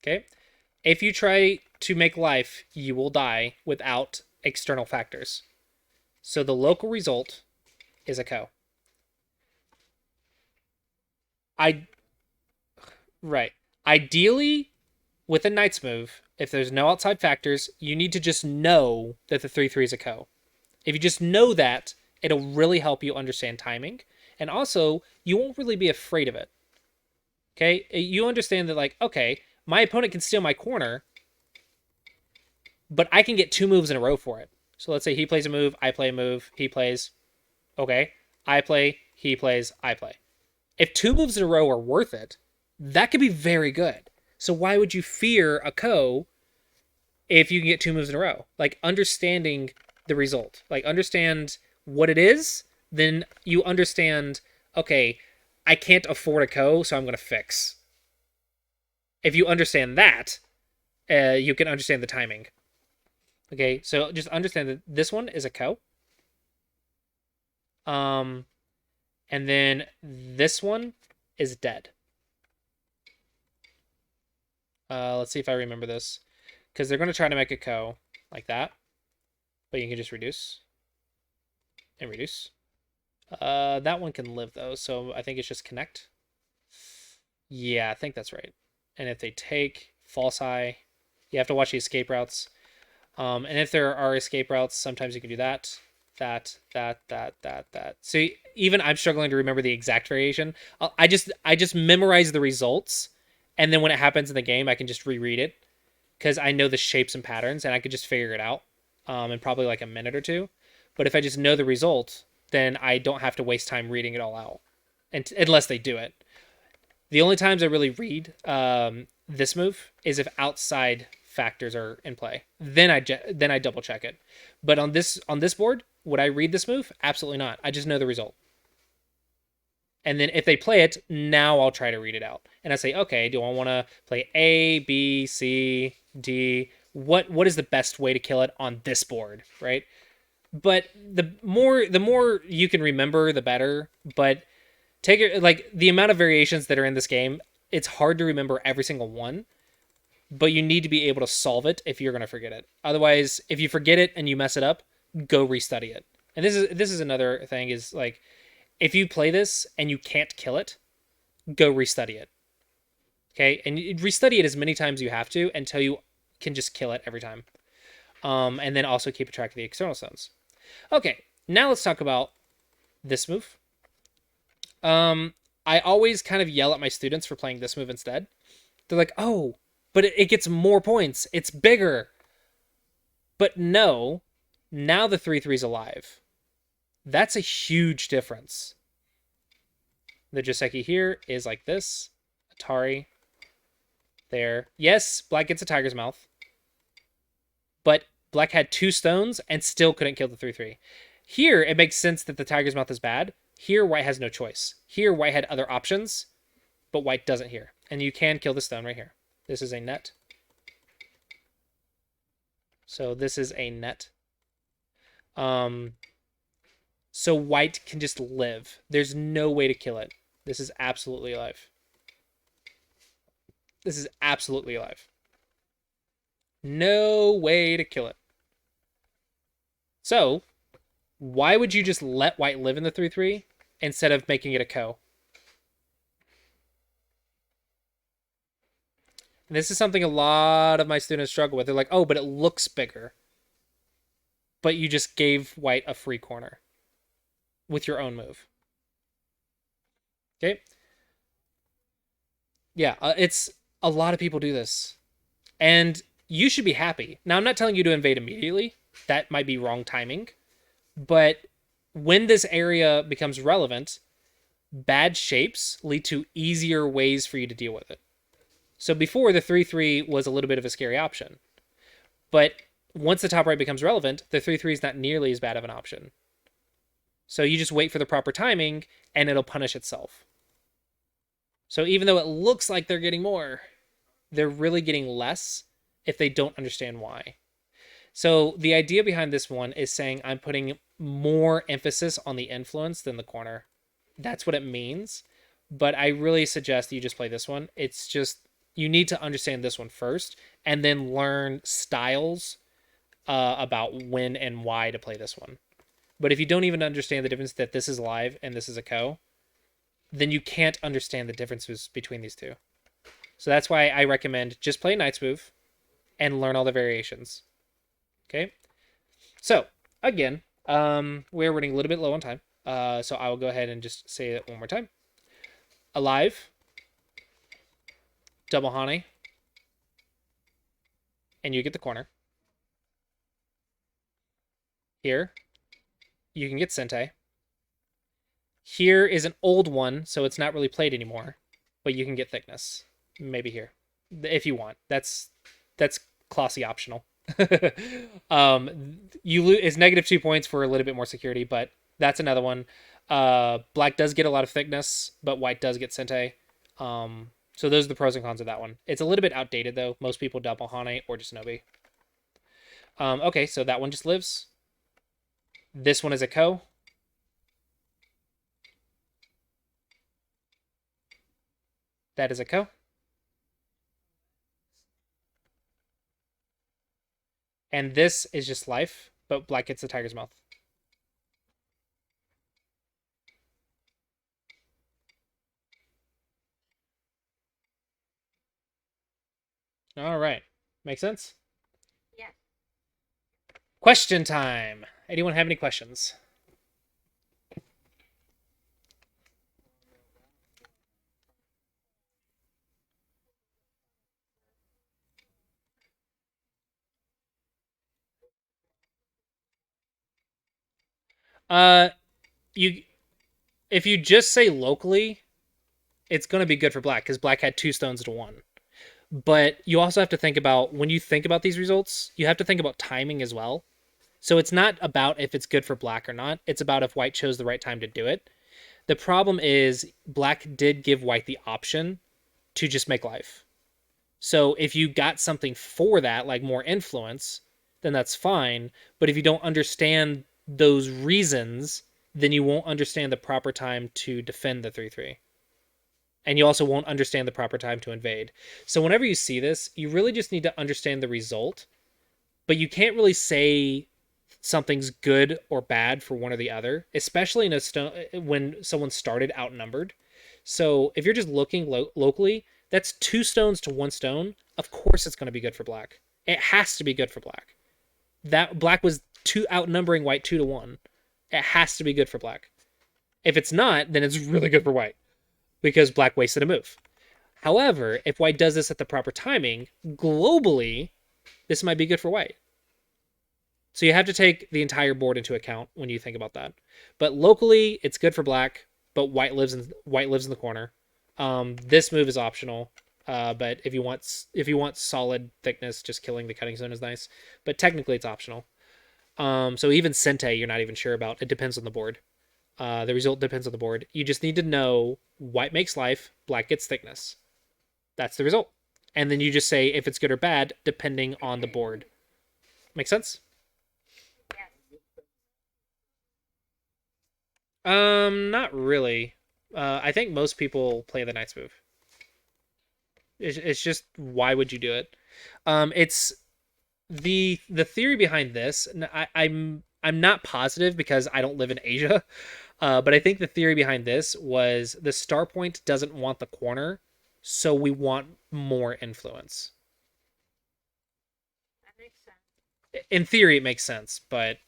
Okay? If you try to make life, you will die without external factors. So the local result is a ko. Right. Ideally, with a Knight's move, if there's no outside factors, you need to just know that the 3-3 is a ko. If you just know that, it'll really help you understand timing. And also, you won't really be afraid of it. Okay? You understand that, like, okay, my opponent can steal my corner, but I can get 2 moves in a row for it. So let's say he plays a move, I play a move, he plays. Okay. I play, he plays, I play. If 2 moves in a row are worth it, that could be very good. So why would you fear a ko if you can get 2 moves in a row? Like, understanding the result. Like, understand what it is, then you understand, okay, I can't afford a ko, so I'm going to fix. If you understand that, you can understand the timing. Okay, so just understand that this one is a ko. And then this one is dead. Let's see if I remember this. Because they're going to try to make a ko like that. But you can just reduce. And reduce. That one can live, though. So I think it's just connect. Yeah, I think that's right. And if they take false eye, you have to watch the escape routes. And if there are escape routes, sometimes you can do that. That. So even I'm struggling to remember the exact variation. I just memorize the results, and then when it happens in the game, I can just reread it because I know the shapes and patterns, and I could just figure it out in probably like a minute or two. But if I just know the result, then I don't have to waste time reading it all out, unless they do it. The only times I really read this move is if outside factors are in play. Then I double check it. But on this board, would I read this move? Absolutely not. I just know the result. And then if they play it, now I'll try to read it out. And I say, okay, do I want to play A, B, C, D? What is the best way to kill it on this board, right? But the more you can remember, the better. But take it, like, the amount of variations that are in this game, it's hard to remember every single one. But you need to be able to solve it if you're going to forget it. Otherwise, if you forget it and you mess it up, go restudy it. And this is another thing is, like, if you play this and you can't kill it, go restudy it. Okay? And restudy it as many times as you have to until you can just kill it every time. And then also keep a track of the external stones. Okay, Now let's talk about this move. I always kind of yell at my students for playing this move instead. They're like, oh, but it gets more points. It's bigger. But no, now the 3/3 is alive. That's a huge difference. The Joseki here is like this. Atari. There. Yes, black gets a tiger's mouth. But black had 2 stones and still couldn't kill the 3/3. Here, it makes sense that the tiger's mouth is bad. Here, white has no choice. Here, white had other options, but white doesn't here. And you can kill the stone right here. This is a net. So this is a net. So white can just live. There's no way to kill it. This is absolutely alive. This is absolutely alive. No way to kill it. So, why would you just let white live in the 3/3 instead of making it a ko? And this is something a lot of my students struggle with. They're like, oh, but it looks bigger. But you just gave white a free corner with your own move. Okay? Yeah, it's a lot of people do this. And you should be happy. Now, I'm not telling you to invade immediately. That might be wrong timing. But when this area becomes relevant, bad shapes lead to easier ways for you to deal with it. So before, the 3/3 was a little bit of a scary option. But once the top right becomes relevant, the 3/3 is not nearly as bad of an option. So you just wait for the proper timing, and it'll punish itself. So even though it looks like they're getting more, they're really getting less if they don't understand why. So the idea behind this one is saying I'm putting more emphasis on the influence than the corner. That's what it means. But I really suggest you just play this one. It's just, you need to understand this one first and then learn styles about when and why to play this one. But if you don't even understand the difference that this is live and this is a ko, then you can't understand the differences between these two. So that's why I recommend just play Knight's Move and learn all the variations. Okay? So, again, we're running a little bit low on time. So I will go ahead and just say it one more time. Alive. Double Hane. And you get the corner. Here. You can get Sentai. Here is an old one, so it's not really played anymore. But you can get thickness. Maybe here. If you want. That's Clossi optional. You lose is negative 2 points for a little bit more security, but that's another one. Black does get a lot of thickness, but white does get Sentai. So those are the pros and cons of that one. It's a little bit outdated though. Most people double Hane or just Nobi. Okay, so that one just lives. This one is a ko. That is a ko. And this is just life, but black gets the tiger's mouth. All right. Make sense? Yes. Question time. Anyone have any questions? You if you just say locally, it's going to be good for black because black had 2 stones to 1. But you also have to think about, when you think about these results, you have to think about timing as well. So it's not about if it's good for black or not. It's about if white chose the right time to do it. The problem is black did give white the option to just make life. So if you got something for that, like more influence, then that's fine. But if you don't understand those reasons, then you won't understand the proper time to defend the 3/3. And you also won't understand the proper time to invade. So whenever you see this, you really just need to understand the result. But you can't really say something's good or bad for one or the other, especially in a when someone started outnumbered. So if you're just looking locally, that's 2 stones to 1 stone. Of course, it's going to be good for black. It has to be good for black. That black was outnumbering white 2 to 1, It has to be good for black. If it's not, then it's really good for white because black wasted a move. However, if white does this at the proper timing, globally, this might be good for white. So you have to take the entire board into account when you think about that. But locally, it's good for black, but white lives in the corner. This move is optional, but if you want solid thickness, just killing the cutting zone is nice. But technically, it's optional. So even Sente, you're not even sure about. It depends on the board. The result depends on the board. You just need to know white makes life, black gets thickness. That's the result. And then you just say if it's good or bad depending on the board. Make sense? Not really. I think most people play the Knight's move. It's just why would you do it? It's the theory behind this. I'm not positive because I don't live in Asia, but I think the theory behind this was the star point doesn't want the corner, so we want more influence. That makes sense. In theory, it makes sense, but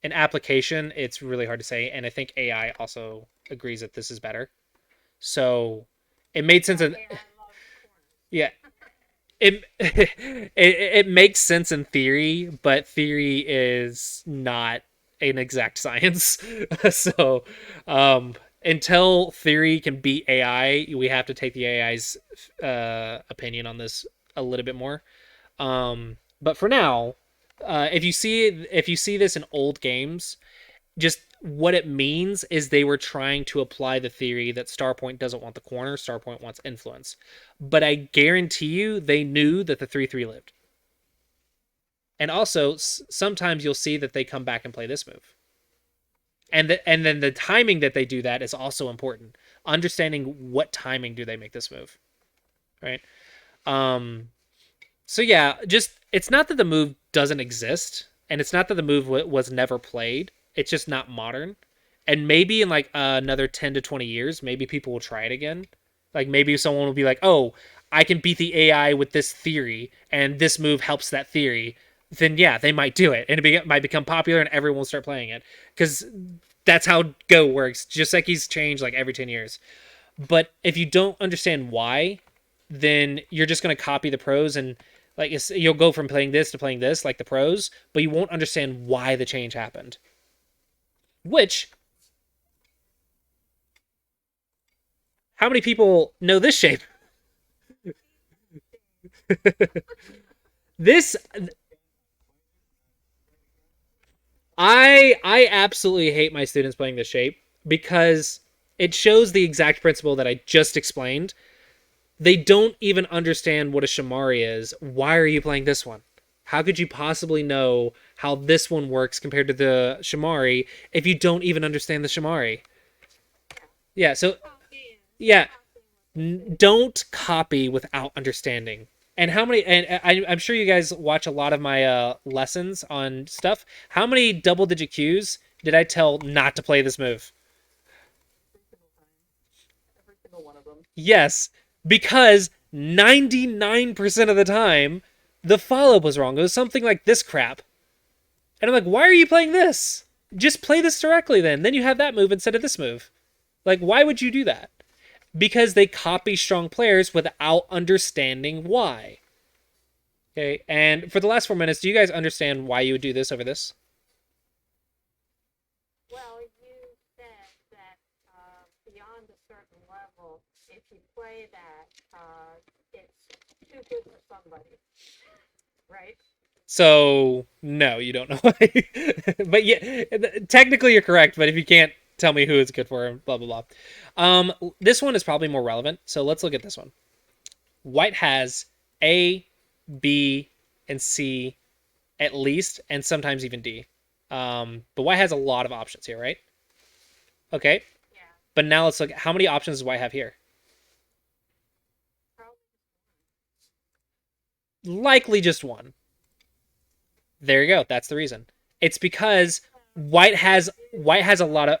in application, it's really hard to say. And I think AI also agrees that this is better. So it made sense. Okay, I love corners. Yeah, it makes sense in theory, but theory is not an exact science. So until theory can beat AI, we have to take the AI's opinion on this a little bit more. But for now, if you see this in old games, just what it means is they were trying to apply the theory that Starpoint doesn't want the corner, Starpoint wants influence. But I guarantee you they knew that the 3/3 lived. And also, sometimes you'll see that they come back and play this move. And then the timing that they do that is also important. Understanding what timing do they make this move, right? Um, so yeah, just it's not that the move doesn't exist, and it's not that the move was never played. It's just not modern. And maybe in like another 10 to 20 years, maybe people will try it again. Like maybe someone will be like, "Oh, I can beat the AI with this theory, and this move helps that theory." Then yeah, they might do it, and might become popular, and everyone will start playing it because that's how Go works. Just like he's changed like every 10 years. But if you don't understand why, then you're just going to copy the pros and like you'll go from playing this to playing this like the pros, but you won't understand why the change happened. Which how many people know this shape? This I absolutely hate my students playing this shape because it shows the exact principle that I just explained. They don't even understand what a Shamari is. Why are you playing this one? How could you possibly know how this one works compared to the Shamari if you don't even understand the Shamari? Yeah, so Copying. yeah, Copying. don't copy without understanding. And how many? And I'm sure you guys watch a lot of my lessons on stuff. How many double-digit Qs did I tell not to play this move? Every single one of them. Yes, because 99% of the time, the follow-up was wrong. It was something like this crap. And I'm like, why are you playing this? Just play this directly then. Then you have that move instead of this move. Like, why would you do that? Because they copy strong players without understanding why. Okay, and for the last 4 minutes, do you guys understand why you would do this over this? Well, you said that beyond a certain level, if you play that, it's too good for somebody, right? So, no, you don't know why. But yeah, technically you're correct, but if you can't tell me who it's good for, blah, blah, blah. This one is probably more relevant, so let's look at this one. White has A, B, and C at least, and sometimes even D. But white has a lot of options here, right? Okay, Yeah. but now let's look at how many options does white have here? Probably. Likely just one. There you go. That's the reason. It's because white has a lot of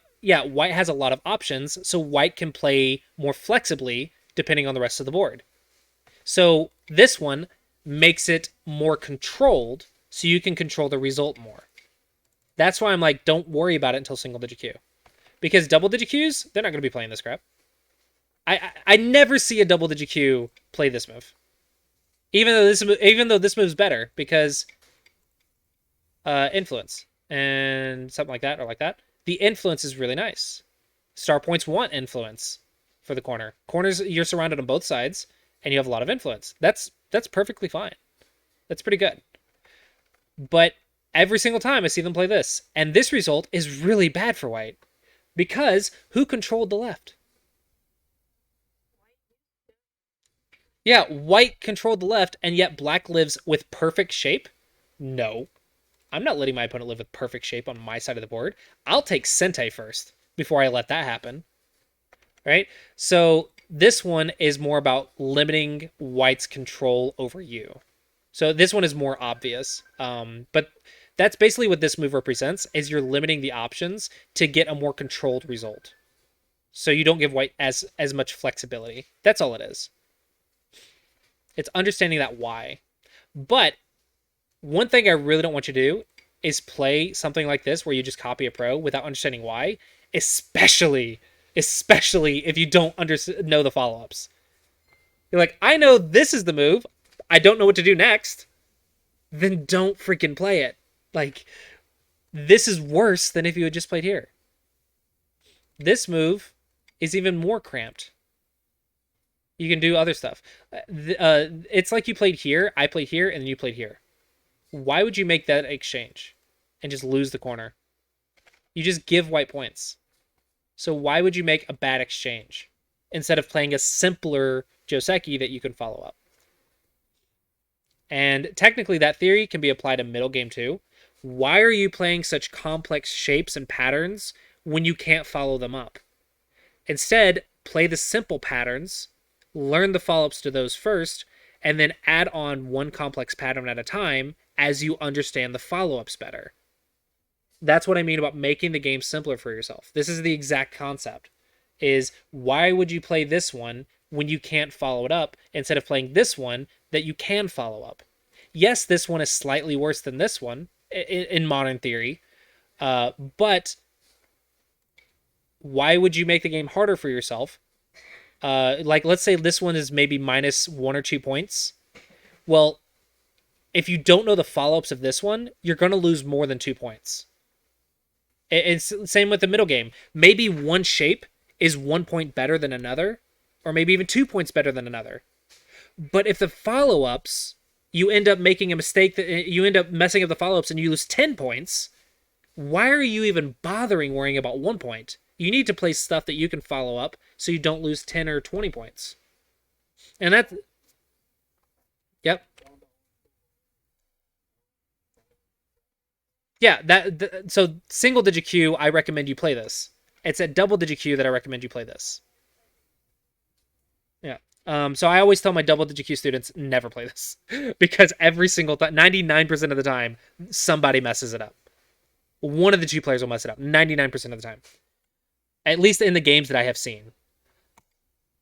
white has a lot of options, so white can play more flexibly depending on the rest of the board. So this one makes it more controlled, so you can control the result more. That's why I'm like, don't worry about it until single digit Q. Because double digit Qs, they're not going to be playing this crap. I never see a double digit Q play this move. Even though this move's better because influence and something like that or like that. The influence is really nice. Star points want influence for the corner. Corners, you're surrounded on both sides and you have a lot of influence. That's perfectly fine. That's pretty good. But every single time I see them play this, and this result is really bad for white because who controlled the left? Yeah, white controlled the left, and yet black lives with perfect shape? No. I'm not letting my opponent live with perfect shape on my side of the board. I'll take Sente first before I let that happen. Right? So this one is more about limiting white's control over you. So this one is more obvious. But that's basically what this move represents, is you're limiting the options to get a more controlled result. So you don't give white as much flexibility. That's all it is. It's understanding that why. But one thing I really don't want you to do is play something like this where you just copy a pro without understanding why, especially if you don't know the follow-ups. You're like, I know this is the move. I don't know what to do next. Then don't freaking play it. Like, this is worse than if you had just played here. This move is even more cramped. You can do other stuff. It's like you played here, I played here, and then you played here. Why would you make that exchange and just lose the corner? You just give white points. So why would you make a bad exchange instead of playing a simpler Joseki that you can follow up? And technically that theory can be applied to middle game too. Why are you playing such complex shapes and patterns when you can't follow them up? Instead, play the simple patterns, learn the follow-ups to those first, and then add on one complex pattern at a time as you understand the follow-ups better. That's what I mean about making the game simpler for yourself. This is the exact concept. Is why would you play this one when you can't follow it up instead of playing this one that you can follow up? Yes, this one is slightly worse than this one in modern theory, but why would you make the game harder for yourself? Like, let's say this one is maybe minus 1 or 2 points. Well, if you don't know the follow-ups of this one, you're going to lose more than 2 points. It's the same with the middle game. Maybe one shape is 1 point better than another, or maybe even 2 points better than another. But if the follow-ups, you end up making a mistake, that you end up messing up the follow-ups and you lose 10 points, why are you even bothering worrying about 1 point? You need to play stuff that you can follow up so you don't lose 10 or 20 points. And that's... Yep. Yeah, so single digit Q, I recommend you play this. It's at double digit Q that I recommend you play this. Yeah. So I always tell my double digit Q students, never play this. Because every single time, 99% of the time, somebody messes it up. One of the two players will mess it up, 99% of the time. At least in the games that I have seen.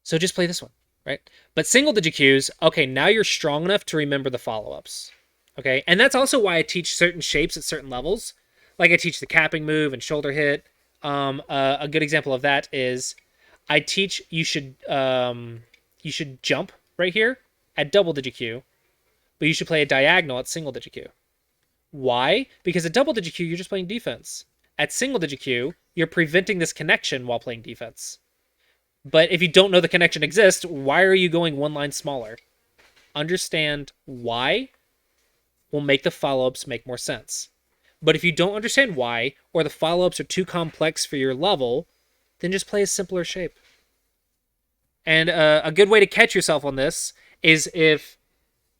So just play this one, right? But single digit Qs, okay, now you're strong enough to remember the follow-ups. Okay, and that's also why I teach certain shapes at certain levels. Like I teach the capping move and shoulder hit. A good example of that is I teach you should jump right here at double digit Q, but you should play a diagonal at single digit Q. Why? Because at double digit Q, you're just playing defense. At single digit Q, you're preventing this connection while playing defense. But if you don't know the connection exists, why are you going one line smaller? Understand why will make the follow-ups make more sense. But if you don't understand why, or the follow-ups are too complex for your level, then just play a simpler shape. And a good way to catch yourself on this is if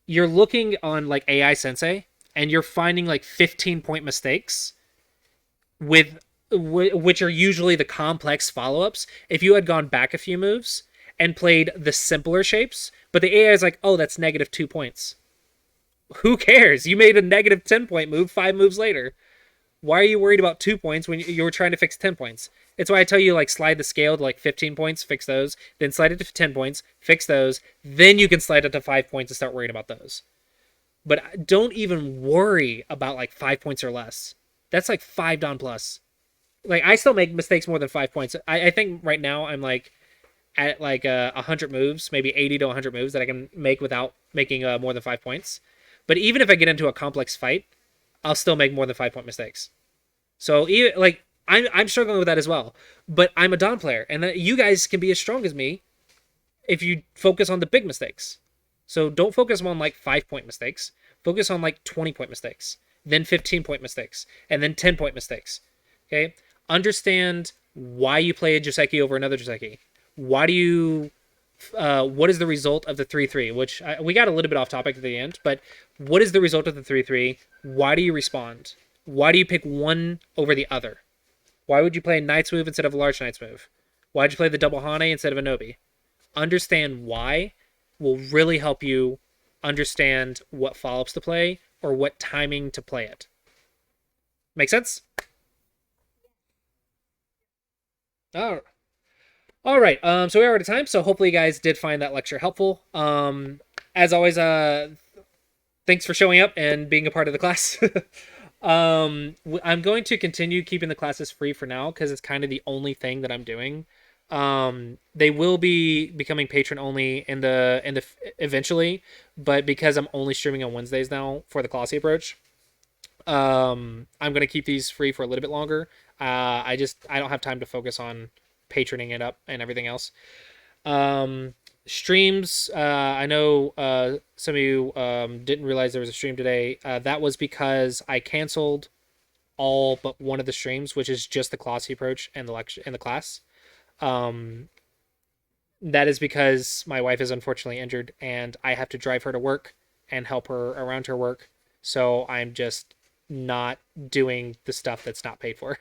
you're looking on like AI Sensei and you're finding like 15-point mistakes with which are usually the complex follow-ups. If you had gone back a few moves and played the simpler shapes, but the AI is like, oh, that's negative 2 points. Who cares? You made a negative 10-point move 5 moves later. Why are you worried about 2 points when you were trying to fix 10 points? It's why I tell you, like, slide the scale to, like, 15 points, fix those. Then slide it to 10 points, fix those. Then you can slide it to 5 points and start worrying about those. But don't even worry about, like, 5 points or less. That's like 5 Don plus. Like I still make mistakes more than 5 points. I think right now I'm like at like 100 moves, maybe 80 to 100 moves that I can make without making more than 5 points. But even if I get into a complex fight, I'll still make more than 5 point mistakes. So even like I'm struggling with that as well. But I'm a Don player, and that you guys can be as strong as me if you focus on the big mistakes. So don't focus on like 5 point mistakes. Focus on like 20 point mistakes, then 15 point mistakes, and then 10 point mistakes. Okay? Understand why you play a Joseki over another Joseki. Why do you what is the result of the 3-3? Which we got a little bit off topic at the end, but what is the result of the 3-3? Why do you respond? Why do you pick one over the other? Why would you play a Knight's move instead of a large Knight's move? Why'd you play the double Hane instead of a Nobi? Understand why will really help you understand what follow-ups to play or what timing to play it. Make sense? Oh, all right. So we're out of time. So hopefully you guys did find that lecture helpful. As always, thanks for showing up and being a part of the class. I'm going to continue keeping the classes free for now because it's kind of the only thing that I'm doing. They will be becoming patron only in the eventually, but because I'm only streaming on Wednesdays now for the Clossi approach, I'm gonna keep these free for a little bit longer. I don't have time to focus on patroning it up and everything else. Um, Streams. I know some of you didn't realize there was a stream today. That was because I canceled all but one of the streams, which is just the Clossi approach and the lecture and the class. Um, that is because my wife is unfortunately injured, and I have to drive her to work and help her around her work. So I'm just not doing the stuff that's not paid for.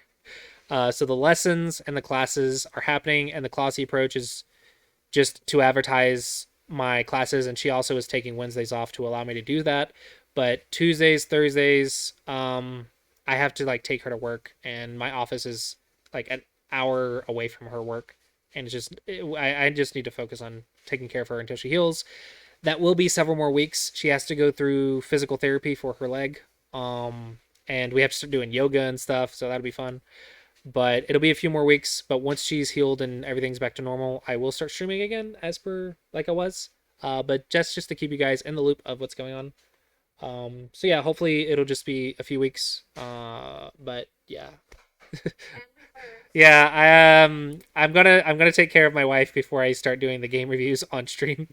So the lessons and the classes are happening, and the Clossi approach is just to advertise my classes, and she also is taking Wednesdays off to allow me to do that. But Tuesdays, Thursdays, I have to like take her to work, and my office is like an hour away from her work, and I just need to focus on taking care of her until she heals. That will be several more weeks. She has to go through physical therapy for her leg, and we have to start doing yoga and stuff, so that'll be fun. But it'll be a few more weeks. But once she's healed and everything's back to normal, I will start streaming again as per like I was. But just to keep you guys in the loop of what's going on. So yeah, hopefully it'll just be a few weeks. But yeah, yeah. I'm gonna take care of my wife before I start doing the game reviews on stream.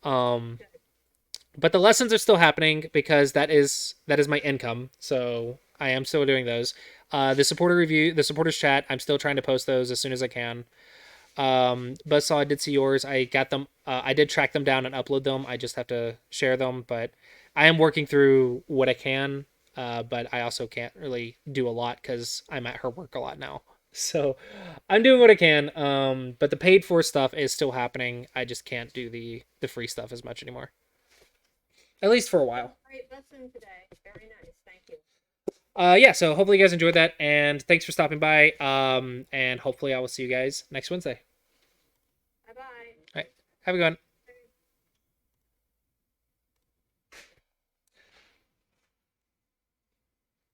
Um, but the lessons are still happening because that is my income. So I am still doing those. The supporters chat, I'm still trying to post those as soon as I can. Buzzsaw, I did see yours. I got them. I did track them down and upload them. I just have to share them, but I am working through what I can. But I also can't really do a lot because I'm at her work a lot now. So I'm doing what I can. But the paid for stuff is still happening. I just can't do the free stuff as much anymore. At least for a while. Great lesson today. Very nice. Thank you. Yeah, so hopefully you guys enjoyed that, and thanks for stopping by. And hopefully I will see you guys next Wednesday. Bye bye. All right, have a good one.